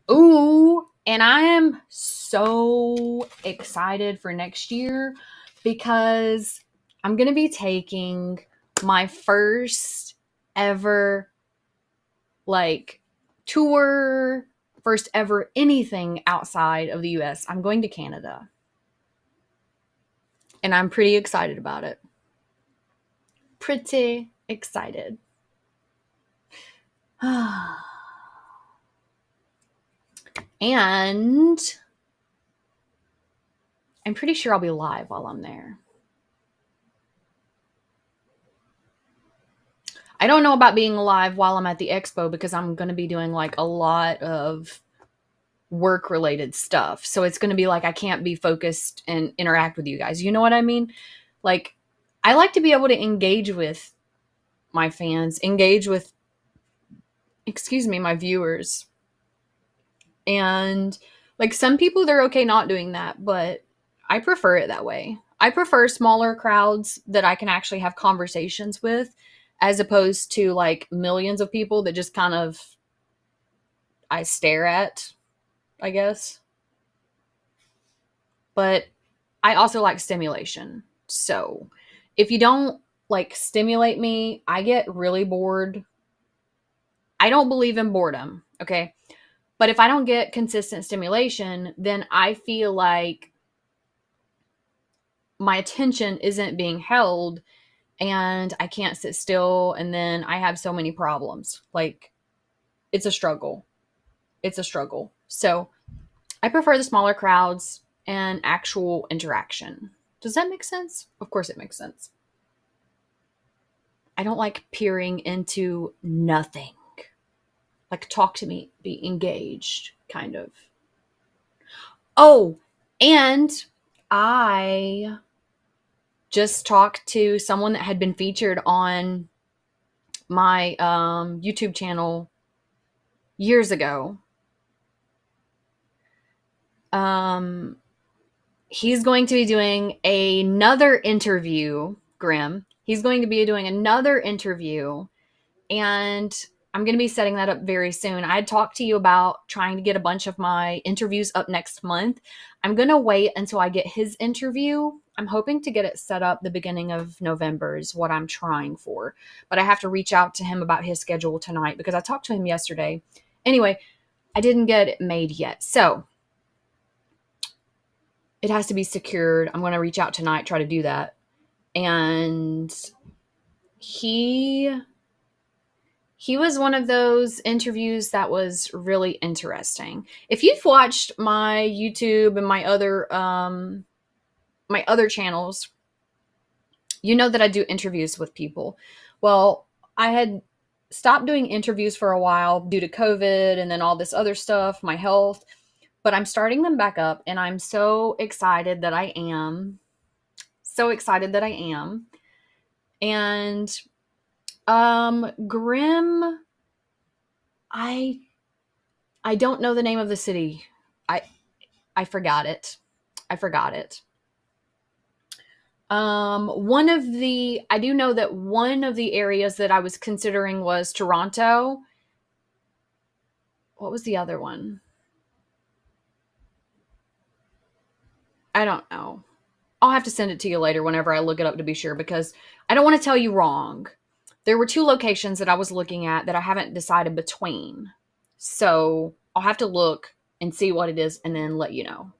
Ooh, and I am so excited for next year because I'm going to be taking my first ever like tour, first ever anything outside of the US. I'm going to Canada. And I'm pretty excited about it. Pretty excited. And I'm pretty sure I'll be live while I'm there. I don't know about being live while I'm at the expo because I'm going to be doing like a lot of work related stuff. So it's going to be like I can't be focused and interact with you guys. You know what I mean? Like I like to be able to engage with my fans, engage with my viewers. And like some people, they're okay not doing that, but I prefer it that way. I prefer smaller crowds that I can actually have conversations with as opposed to like millions of people that just kind of I stare at, I guess. But I also like stimulation. So if you don't like stimulate me, I get really bored. I don't believe in boredom, okay? But if I don't get consistent stimulation, then I feel like my attention isn't being held and I can't sit still. And then I have so many problems. Like, it's a struggle. It's a struggle. So I prefer the smaller crowds and actual interaction. Does that make sense? Of course it makes sense. I don't like peering into nothing. Like, talk to me, be engaged, kind of. Oh, and I just talked to someone that had been featured on my YouTube channel years ago. He's going to be doing another interview, Grim. He's going to be doing another interview, and I'm going to be setting that up very soon. I had talked to you about trying to get a bunch of my interviews up next month. I'm going to wait until I get his interview. I'm hoping to get it set up the beginning of November is what I'm trying for. But I have to reach out to him about his schedule tonight because I talked to him yesterday. Anyway, I didn't get it made yet. So it has to be secured. I'm going to reach out tonight, try to do that. And he was one of those interviews that was really interesting. If you've watched my YouTube and my other channels, you know that I do interviews with people. Well, I had stopped doing interviews for a while due to COVID and then all this other stuff, my health, but I'm starting them back up and I'm so excited that I am. So excited that I am. And Grimm, I I don't know the name of the city. I I forgot it. I forgot it. One of the I do know that one of the areas that I was considering was Toronto. What was the other one? I don't know. I'll have to send it to you later whenever I look it up to be sure, because I don't want to tell you wrong. There were two locations that I was looking at that I haven't decided between. So I'll have to look and see what it is and then let you know.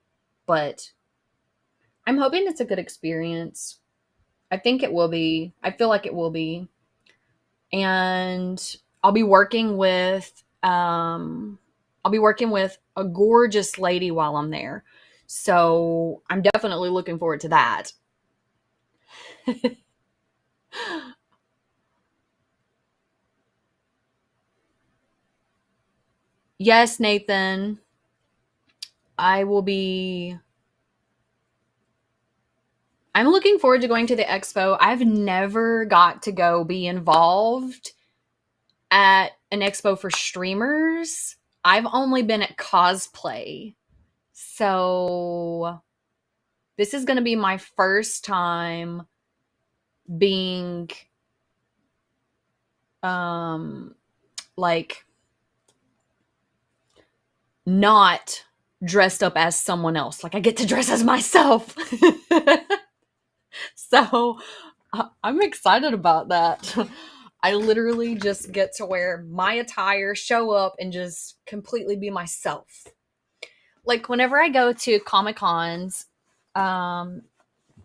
But I'm hoping it's a good experience. I think it will be. I feel like it will be. And I'll be working with I'll be working with a gorgeous lady while I'm there. So I'm definitely looking forward to that. Yes, Nathan. I will be I'm looking forward to going to the expo. I've never got to go be involved at an expo for streamers. I've only been at cosplay. So this is going to be my first time being um like not dressed up as someone else. Like I get to dress as myself. So I'm excited about that. I literally just get to wear my attire, show up, and just completely be myself. Like whenever I go to Comic Cons, um,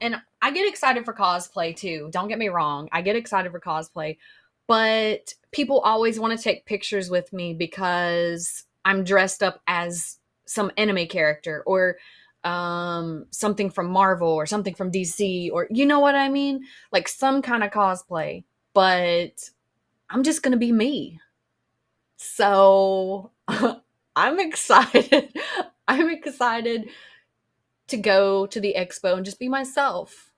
and I get excited for cosplay too. Don't get me wrong. I get excited for cosplay, but people always want to take pictures with me because I'm dressed up as some anime character or something from Marvel or something from DC, or you know what I mean? Like some kind of cosplay, but I'm just going to be me. So I'm excited. I'm excited to go to the expo and just be myself.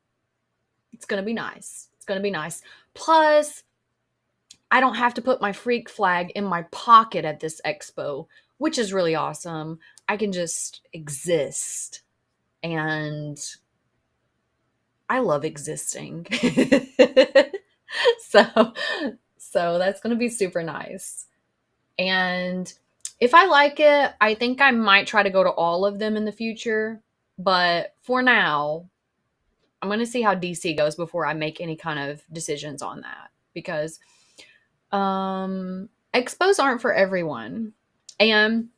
It's going to be nice. It's going to be nice. Plus, I don't have to put my freak flag in my pocket at this expo, which is really awesome. I can just exist. And I love existing. so so that's going to be super nice. And if I like it, I think I might try to go to all of them in the future. But for now, I'm going to see how DC goes before I make any kind of decisions on that, because expos aren't for everyone. And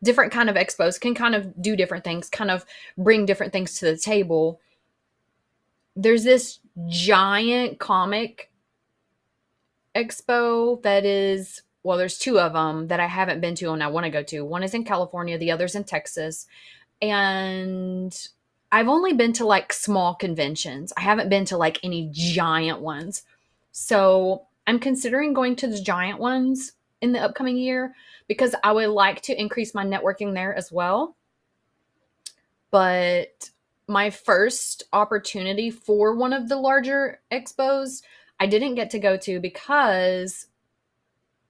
different kind of expos can kind of do different things, kind of bring different things to the table. There's this giant comic expo that is, well, there's two of them that I haven't been to and I want to go to. One is in California, the other's in Texas. And I've only been to like small conventions. I haven't been to like any giant ones. So I'm considering going to the giant ones in the upcoming year because I would like to increase my networking there as well. But my first opportunity for one of the larger expos, I didn't get to go to because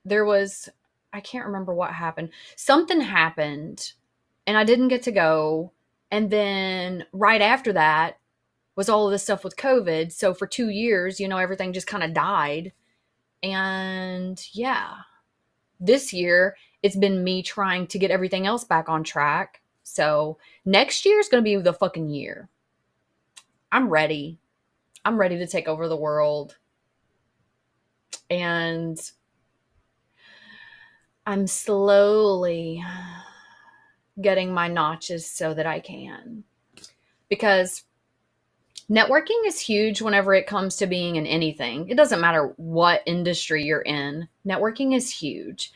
there was, I can't remember what happened. Something happened and I didn't get to go. And then right after that was all of this stuff with COVID. So for 2 years, everything just kind of died. And yeah, this year it's been me trying to get everything else back on track. So next year is going to be the fucking year. I'm ready. I'm ready to take over the world. And I'm slowly getting my notches so that I can. Because networking is huge whenever it comes to being in anything. It doesn't matter what industry you're in. Networking is huge.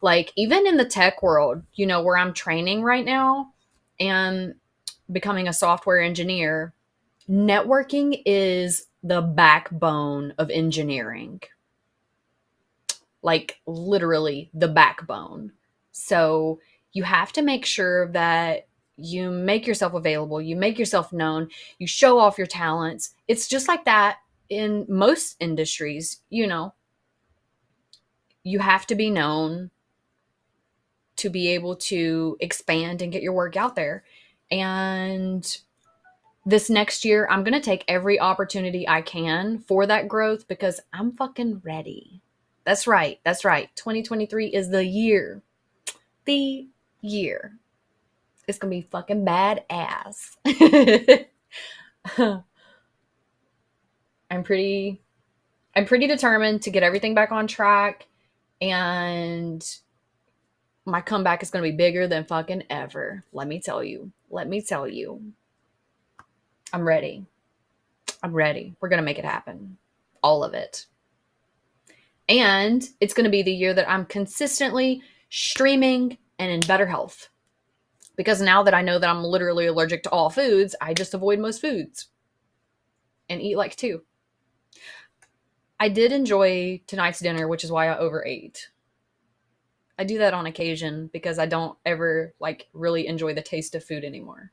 Like even in the tech world, where I'm training right now and becoming a software engineer, networking is the backbone of engineering. Like literally the backbone. So you have to make sure that you make yourself available, you make yourself known, you show off your talents. It's just like that in most industries. you have to be known to be able to expand and get your work out there. And this next year, I'm going to take every opportunity I can for that growth because I'm fucking ready. That's right. That's right. 2023 is the year. The year. It's going to be fucking badass. I'm pretty determined to get everything back on track, and my comeback is going to be bigger than fucking ever. Let me tell you. I'm ready. We're going to make it happen. All of it. And it's going to be the year that I'm consistently streaming and in better health. Because now that I know that I'm literally allergic to all foods, I just avoid most foods and eat like 2. I did enjoy tonight's dinner, which is why I overate. I do that on occasion because I don't ever really enjoy the taste of food anymore.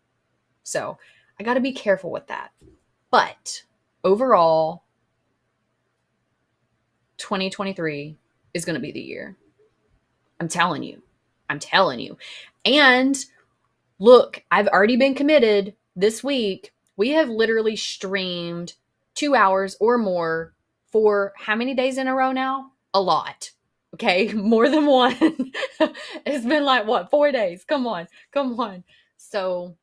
So I got to be careful with that. But overall, 2023 is going to be the year. I'm telling you. And look, I've already been committed this week. We have literally streamed 2 hours or more for how many days in a row now? A lot. Okay, more than one. It's been 4 days. Come on. So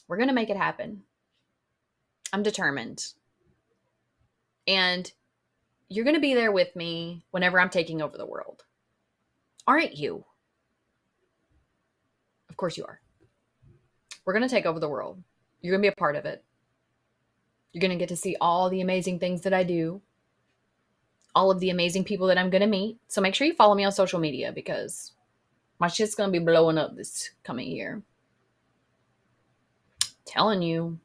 we're going to make it happen. I'm determined. And you're going to be there with me whenever I'm taking over the world. Aren't you? Of course you are. We're going to take over the world. You're going to be a part of it. You're going to get to see all the amazing things that I do. All of the amazing people that I'm going to meet. So make sure you follow me on social media because my shit's going to be blowing up this coming year. Telling you.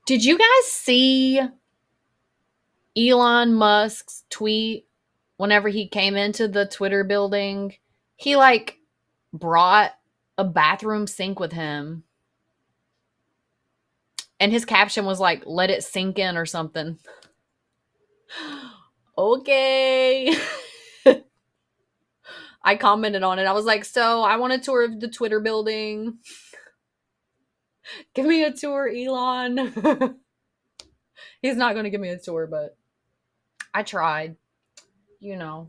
Did you guys see Elon Musk's tweet whenever he came into the Twitter building? He brought a bathroom sink with him. And his caption was let it sink in or something. Okay. I commented on it. I was like, so I want a tour of the Twitter building. Give me a tour, Elon. He's not going to give me a tour, but I tried. I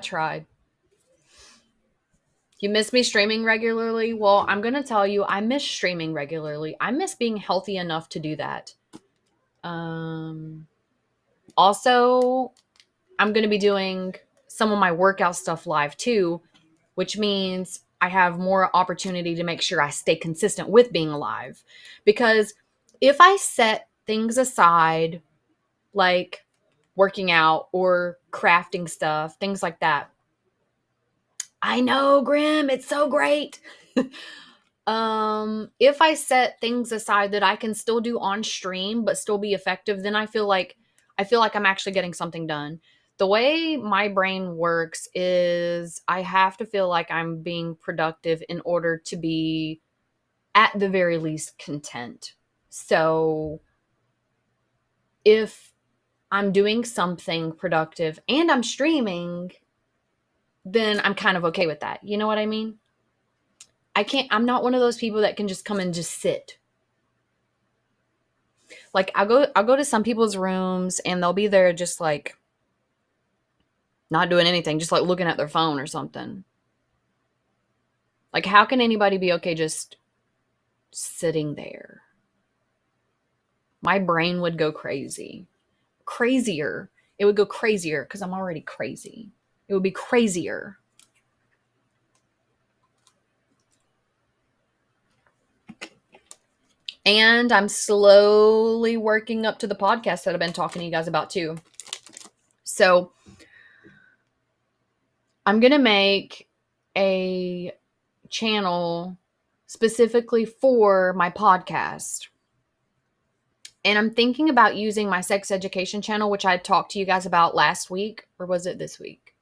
tried. You miss me streaming regularly? Well, I'm going to tell you, I miss streaming regularly. I miss being healthy enough to do that. Also, I'm going to be doing some of my workout stuff live too, which means I have more opportunity to make sure I stay consistent with being alive. Because if I set things aside, like working out or crafting stuff, things like that. I know, Grim, it's so great. If I set things aside that I can still do on stream but still be effective, then I feel like I'm actually getting something done. The way my brain works is I have to feel like I'm being productive in order to be at the very least content. So if I'm doing something productive and I'm streaming, then I'm kind of okay with that. You know what I mean? I'm not one of those people that can just come and just sit. I'll go to some people's rooms and they'll be there just not doing anything, just looking at their phone or something. How can anybody be okay just sitting there? My brain would go crazy. Crazier. It would go crazier because I'm already crazy. It would be crazier. And I'm slowly working up to the podcast that I've been talking to you guys about too. So I'm going to make a channel specifically for my podcast. And I'm thinking about using my sex education channel, which I talked to you guys about last week. Or was it this week?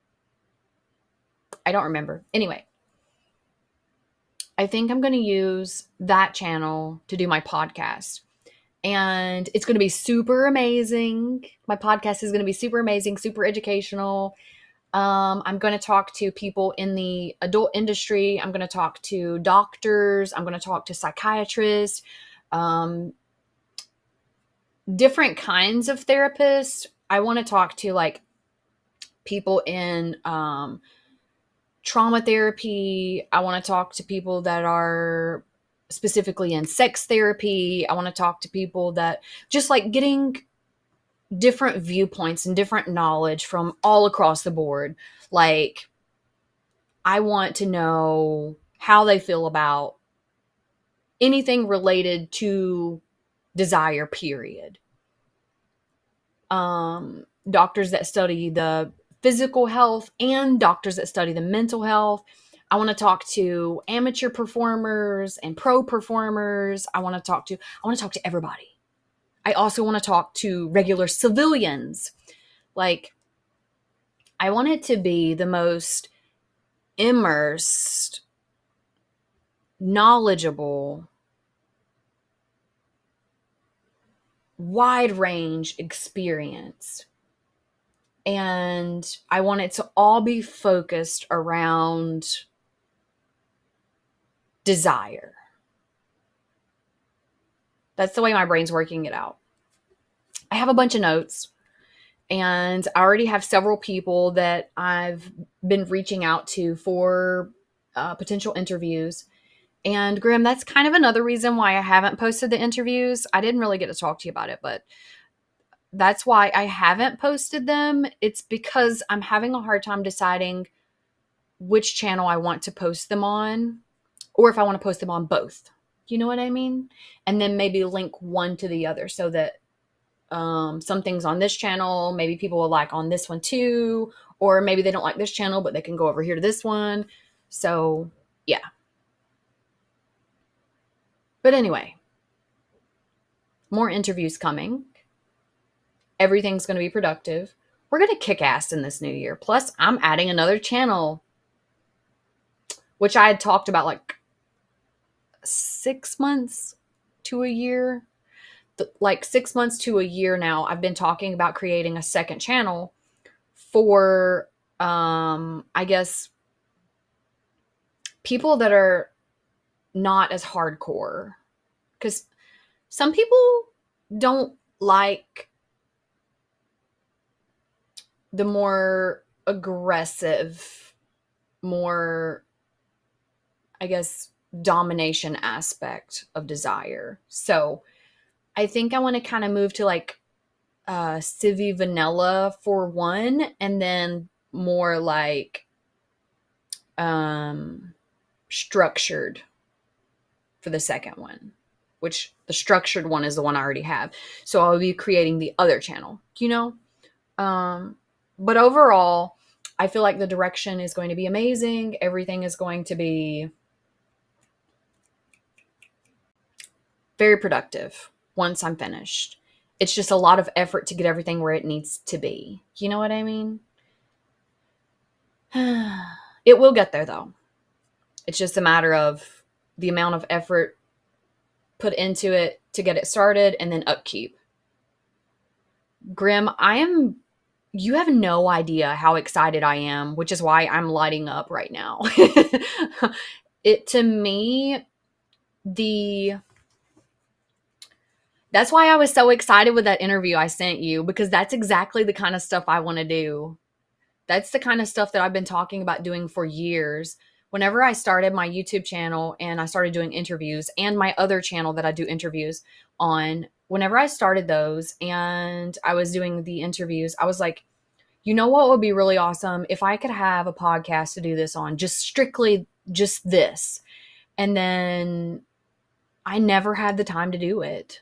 I don't remember. Anyway, I think I'm going to use that channel to do my podcast. And it's going to be super amazing. My podcast is going to be super amazing, super educational. I'm going to talk to people in the adult industry. I'm going to talk to doctors. I'm going to talk to psychiatrists, um, different kinds of therapists. I want to talk to like people in trauma therapy. I want to talk to people that are specifically in sex therapy. I want to talk to people that just like getting different viewpoints and different knowledge from all across the board. Like, I want to know how they feel about anything related to desire, period. Doctors that study the physical health and doctors that study the mental health. I want to talk to amateur performers and pro performers. I want to talk to everybody. I also want to talk to regular civilians. Like, I want it to be the most immersed, knowledgeable, wide range experience. And I want it to all be focused around desire. That's the way my brain's working it out. I have a bunch of notes, and I already have several people that I've been reaching out to for potential interviews. And Grim, that's kind of another reason why I haven't posted the interviews. I didn't really get to talk to you about it, but that's why I haven't posted them. It's because I'm having a hard time deciding which channel I want to post them on, or if I want to post them on both. You know what I mean? And then maybe link one to the other so that some things on this channel, maybe people will like on this one too, or maybe they don't like this channel, but they can go over here to this one. So yeah. But anyway, more interviews coming. Everything's going to be productive. We're going to kick ass in this new year. Plus, I'm adding another channel, which I had talked about like 6 months to a year. Like 6 months to a year now, I've been talking about creating a second channel for, I guess, people that are not as hardcore. Because some people don't like the more aggressive, more, I guess, domination aspect of desire. So I think I want to kind of move to like civvy vanilla for one, and then more like structured for the second one, which the structured one is the one I already have. So I'll be creating the other channel, you know? But overall, I feel like the direction is going to be amazing. Everything is going to be very productive once I'm finished. It's just a lot of effort to get everything where it needs to be. You know what I mean? It will get there though. It's just a matter of the amount of effort put into it to get it started and then upkeep. Grim, you have no idea how excited I am, which is why I'm lighting up right now. To me, that's why I was so excited with that interview I sent you, because that's exactly the kind of stuff I want to do. That's the kind of stuff that I've been talking about doing for years. Whenever I started my YouTube channel and I started doing interviews, and my other channel that I do interviews on, whenever I started those and I was doing the interviews, I was like, you know what would be really awesome? If I could have a podcast to do this on, just strictly just this. And then I never had the time to do it.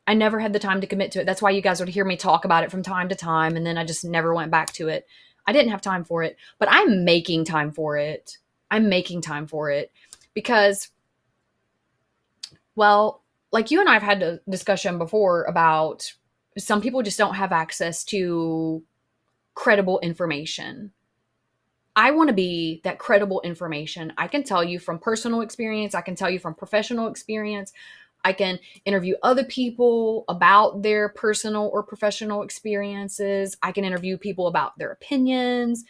I never had the time to commit to it. That's why you guys would hear me talk about it from time to time, and then I just never went back to it. I didn't have time for it, but I'm making time for it. I'm making time for it because, well, like you and I have had a discussion before about some people just don't have access to credible information. I want to be that credible information. I can tell you from personal experience. I can tell you from professional experience. I can interview other people about their personal or professional experiences. I can interview people about their opinions.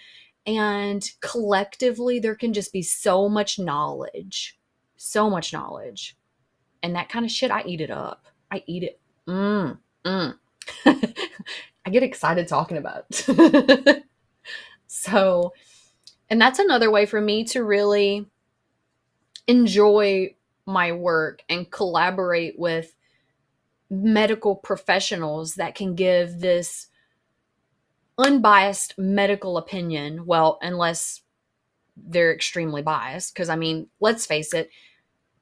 And collectively, there can just be so much knowledge. So much knowledge. And that kind of shit, I eat it up. I eat it. I get excited talking about it. So, and that's another way for me to really enjoy my work and collaborate with medical professionals that can give this unbiased medical opinion. Well, unless they're extremely biased. Because, I mean, let's face it,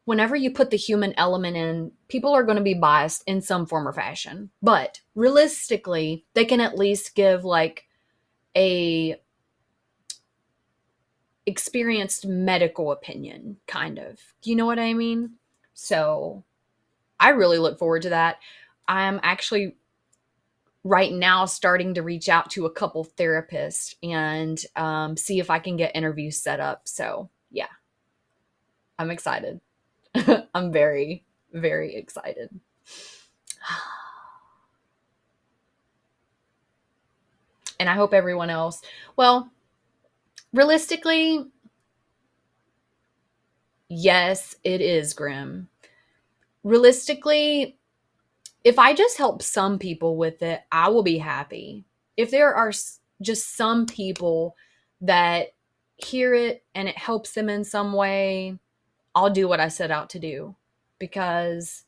whenever you put the human element in, people are going to be biased in some form or fashion. But realistically, they can at least give like a experienced medical opinion, kind of. You know what I mean? So I really look forward to that. I'm actually right now starting to reach out to a couple therapists and see if I can get interviews set up. So yeah, I'm excited. I'm very, very excited. And I hope everyone else, well, realistically, yes, it is grim. Realistically, if I just help some people with it, I will be happy. If there are just some people that hear it and it helps them in some way, I'll do what I set out to do, because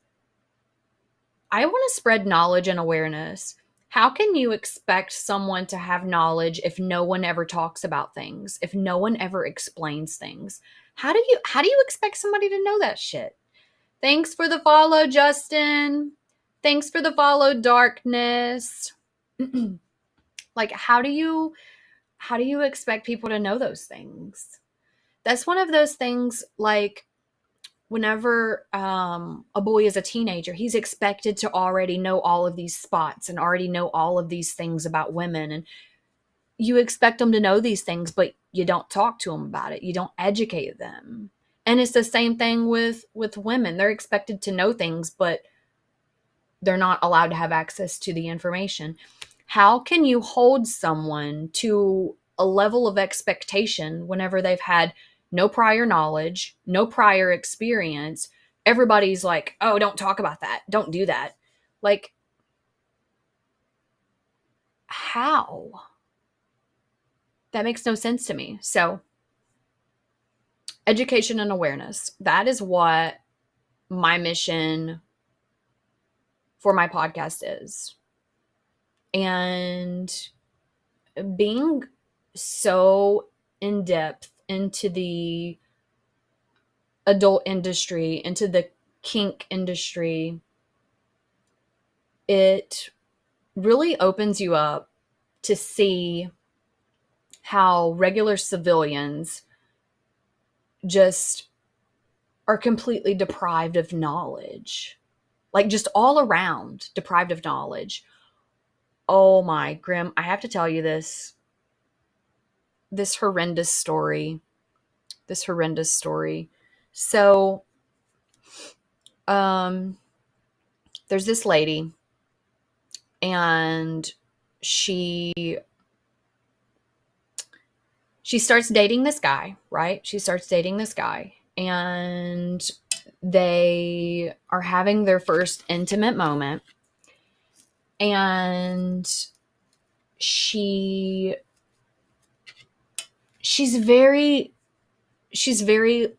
I want to spread knowledge and awareness. How can you expect someone to have knowledge if no one ever talks about things, if no one ever explains things? How do you expect somebody to know that shit? Thanks for the follow, Justin. Thanks for the follow, Darkness. Like, how do you expect people to know those things? That's one of those things, like, whenever a boy is a teenager, he's expected to already know all of these spots and already know all of these things about women. And you expect them to know these things, but you don't talk to them about it. You don't educate them. And it's the same thing with women. They're expected to know things, but they're not allowed to have access to the information. How can you hold someone to a level of expectation whenever they've had no prior knowledge, no prior experience? Everybody's like, oh, don't talk about that. Don't do that. Like, how? That makes no sense to me. So, education and awareness. That is what my mission for my podcast is. And being so in depth into the adult industry, into the kink industry, it really opens you up to see how regular civilians just are completely deprived of knowledge. Like, just all around deprived of knowledge. Oh my, Grim, I have to tell you this horrendous story. So, there's this lady, and she starts dating this guy, right? She starts dating this guy, and they are having their first intimate moment, and she's very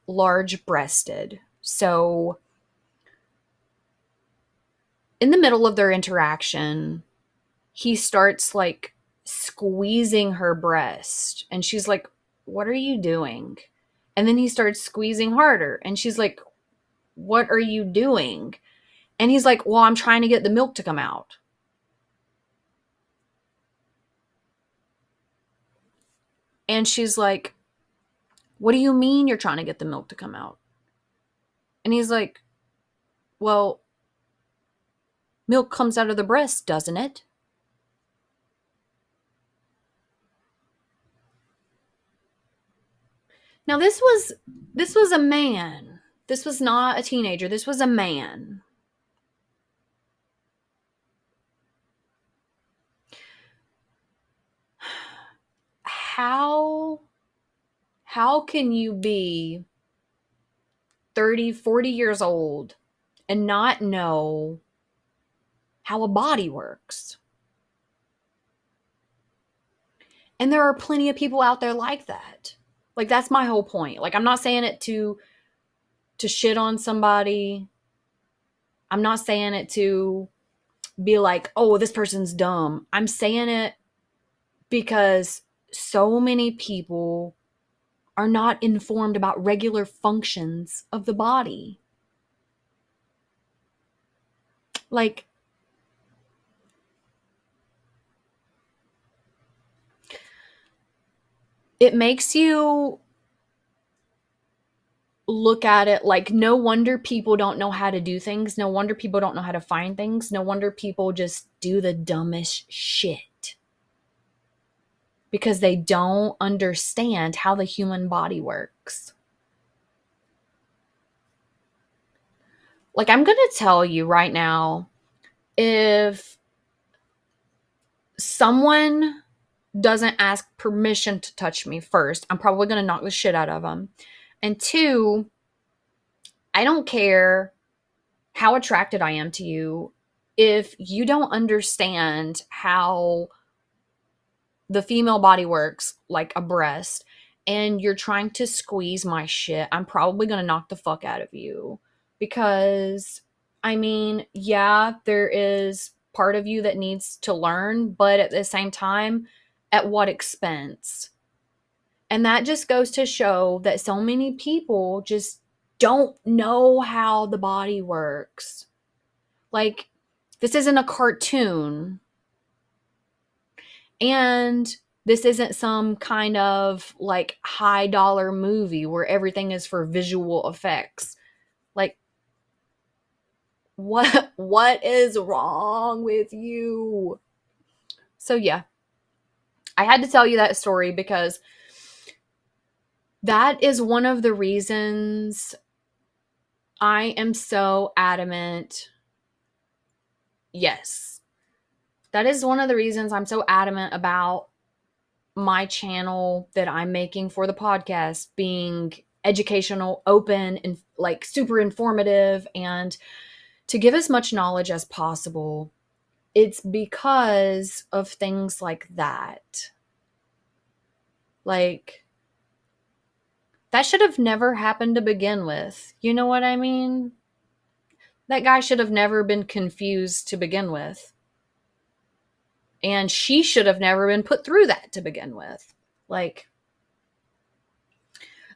large breasted. So in the middle of their interaction, he starts like squeezing her breast, and she's like, what are you doing? And then he starts squeezing harder, and she's like, what are you doing? And he's like, well, I'm trying to get the milk to come out. And she's like, what do you mean you're trying to get the milk to come out? And he's like, well, milk comes out of the breast, doesn't it? Now, this was a man. This was not a teenager. This was a man. how can you be 30, 40 years old and not know how a body works? And there are plenty of people out there like that. Like, that's my whole point. Like, I'm not saying it to shit on somebody. I'm not saying it to be like, oh, this person's dumb. I'm saying it because so many people are not informed about regular functions of the body. Like, it makes you look at it like, no wonder people don't know how to do things. No wonder people don't know how to find things. No wonder people just do the dumbest shit. Because they don't understand how the human body works. Like, I'm going to tell you right now, if someone doesn't ask permission to touch me, first, I'm probably going to knock the shit out of them. And two, I don't care how attracted I am to you. If you don't understand how the female body works, like a breast, and you're trying to squeeze my shit, I'm probably going to knock the fuck out of you. Because, I mean, yeah, there is part of you that needs to learn, but at the same time, at what expense? And that just goes to show that so many people just don't know how the body works. Like, this isn't a cartoon. And this isn't some kind of like high dollar movie where everything is for visual effects. Like, what is wrong with you? So yeah, I had to tell you that story because that is one of the reasons I am so adamant. Yes, that is one of the reasons I'm so adamant about my channel that I'm making for the podcast being educational, open, and like super informative, and to give as much knowledge as possible. It's because of things like that. Like, that should have never happened to begin with. You know what I mean? That guy should have never been confused to begin with. And she should have never been put through that to begin with. Like,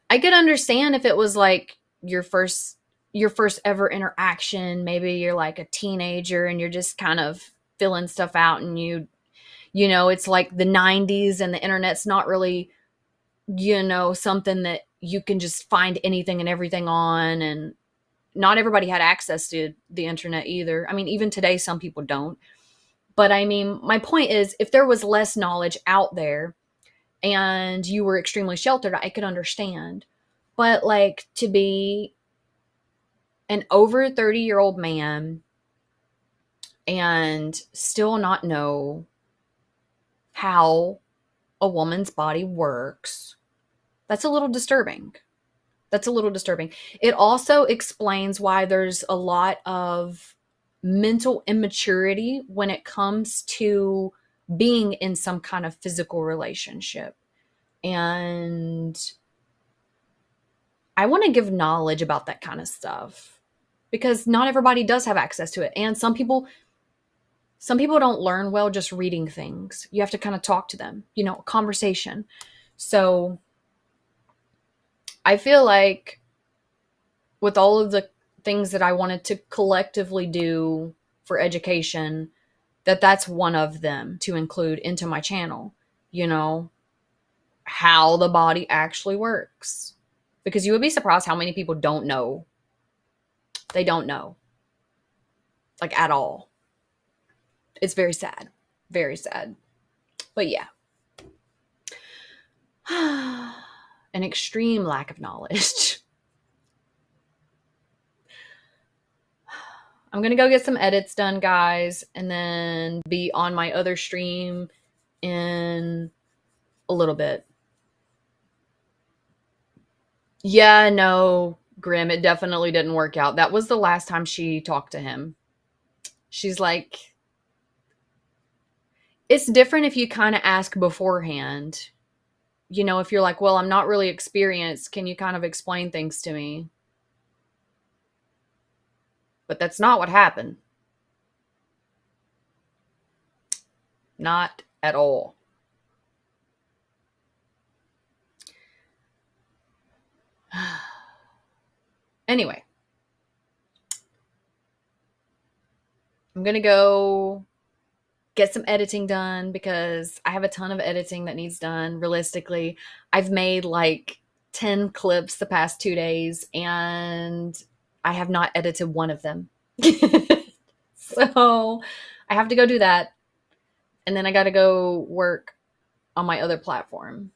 I could understand if it was like your first ever interaction. Maybe you're like a teenager and you're just kind of filling stuff out, and you know, it's like the 90s and the internet's not really, you know, something that you can just find anything and everything on, and not everybody had access to the internet either. I mean, even today some people don't. But I mean, my point is, if there was less knowledge out there and you were extremely sheltered, I could understand. But like, to be an over 30-year-old man and still not know how a woman's body works, that's a little disturbing. That's a little disturbing. It also explains why there's a lot of mental immaturity when it comes to being in some kind of physical relationship. And I want to give knowledge about that kind of stuff because not everybody does have access to it. And some people don't learn well just reading things. You have to kind of talk to them, you know, conversation. So I feel like with all of the things that I wanted to collectively do for education, that's one of them to include into my channel, you know, how the body actually works. Because you would be surprised how many people don't know. They don't know. Like, at all. It's very sad. Very sad. But yeah. An extreme lack of knowledge. I'm going to go get some edits done, guys, and then be on my other stream in a little bit. Yeah, no, Grim, it definitely didn't work out. That was the last time she talked to him. She's like, it's different if you kind of ask beforehand. You know, if you're like, well, I'm not really experienced, can you kind of explain things to me? But that's not what happened. Not at all. Anyway, I'm going to go get some editing done because I have a ton of editing that needs done. Realistically, I've made like 10 clips the past 2 days and I have not edited one of them. So I have to go do that. And then I got to go work on my other platform.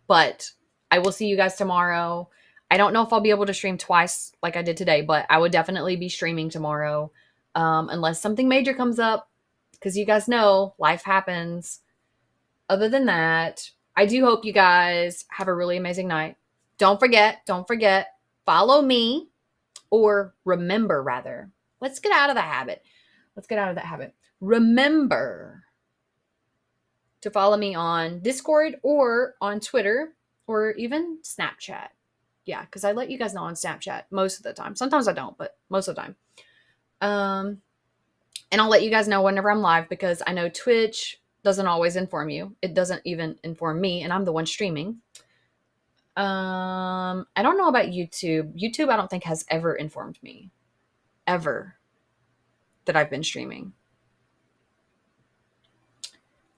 But I will see you guys tomorrow. I don't know if I'll be able to stream twice like I did today, but I would definitely be streaming tomorrow unless something major comes up, because you guys know life happens. Other than that, I do hope you guys have a really amazing night. Don't forget, follow me, or remember rather. Let's get out of the habit. Remember to follow me on Discord or on Twitter or even Snapchat. Yeah, because I let you guys know on Snapchat most of the time. Sometimes I don't, but most of the time. And I'll let you guys know whenever I'm live, because I know Twitch doesn't always inform you. It doesn't even inform me, and I'm the one streaming. I don't know about YouTube. YouTube, I don't think has ever informed me, ever, that I've been streaming.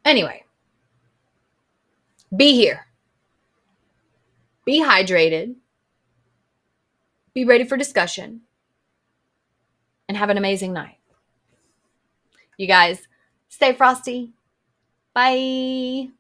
Anyway, be here. Be hydrated. Be ready for discussion. And have an amazing night. You guys, stay frosty. Bye.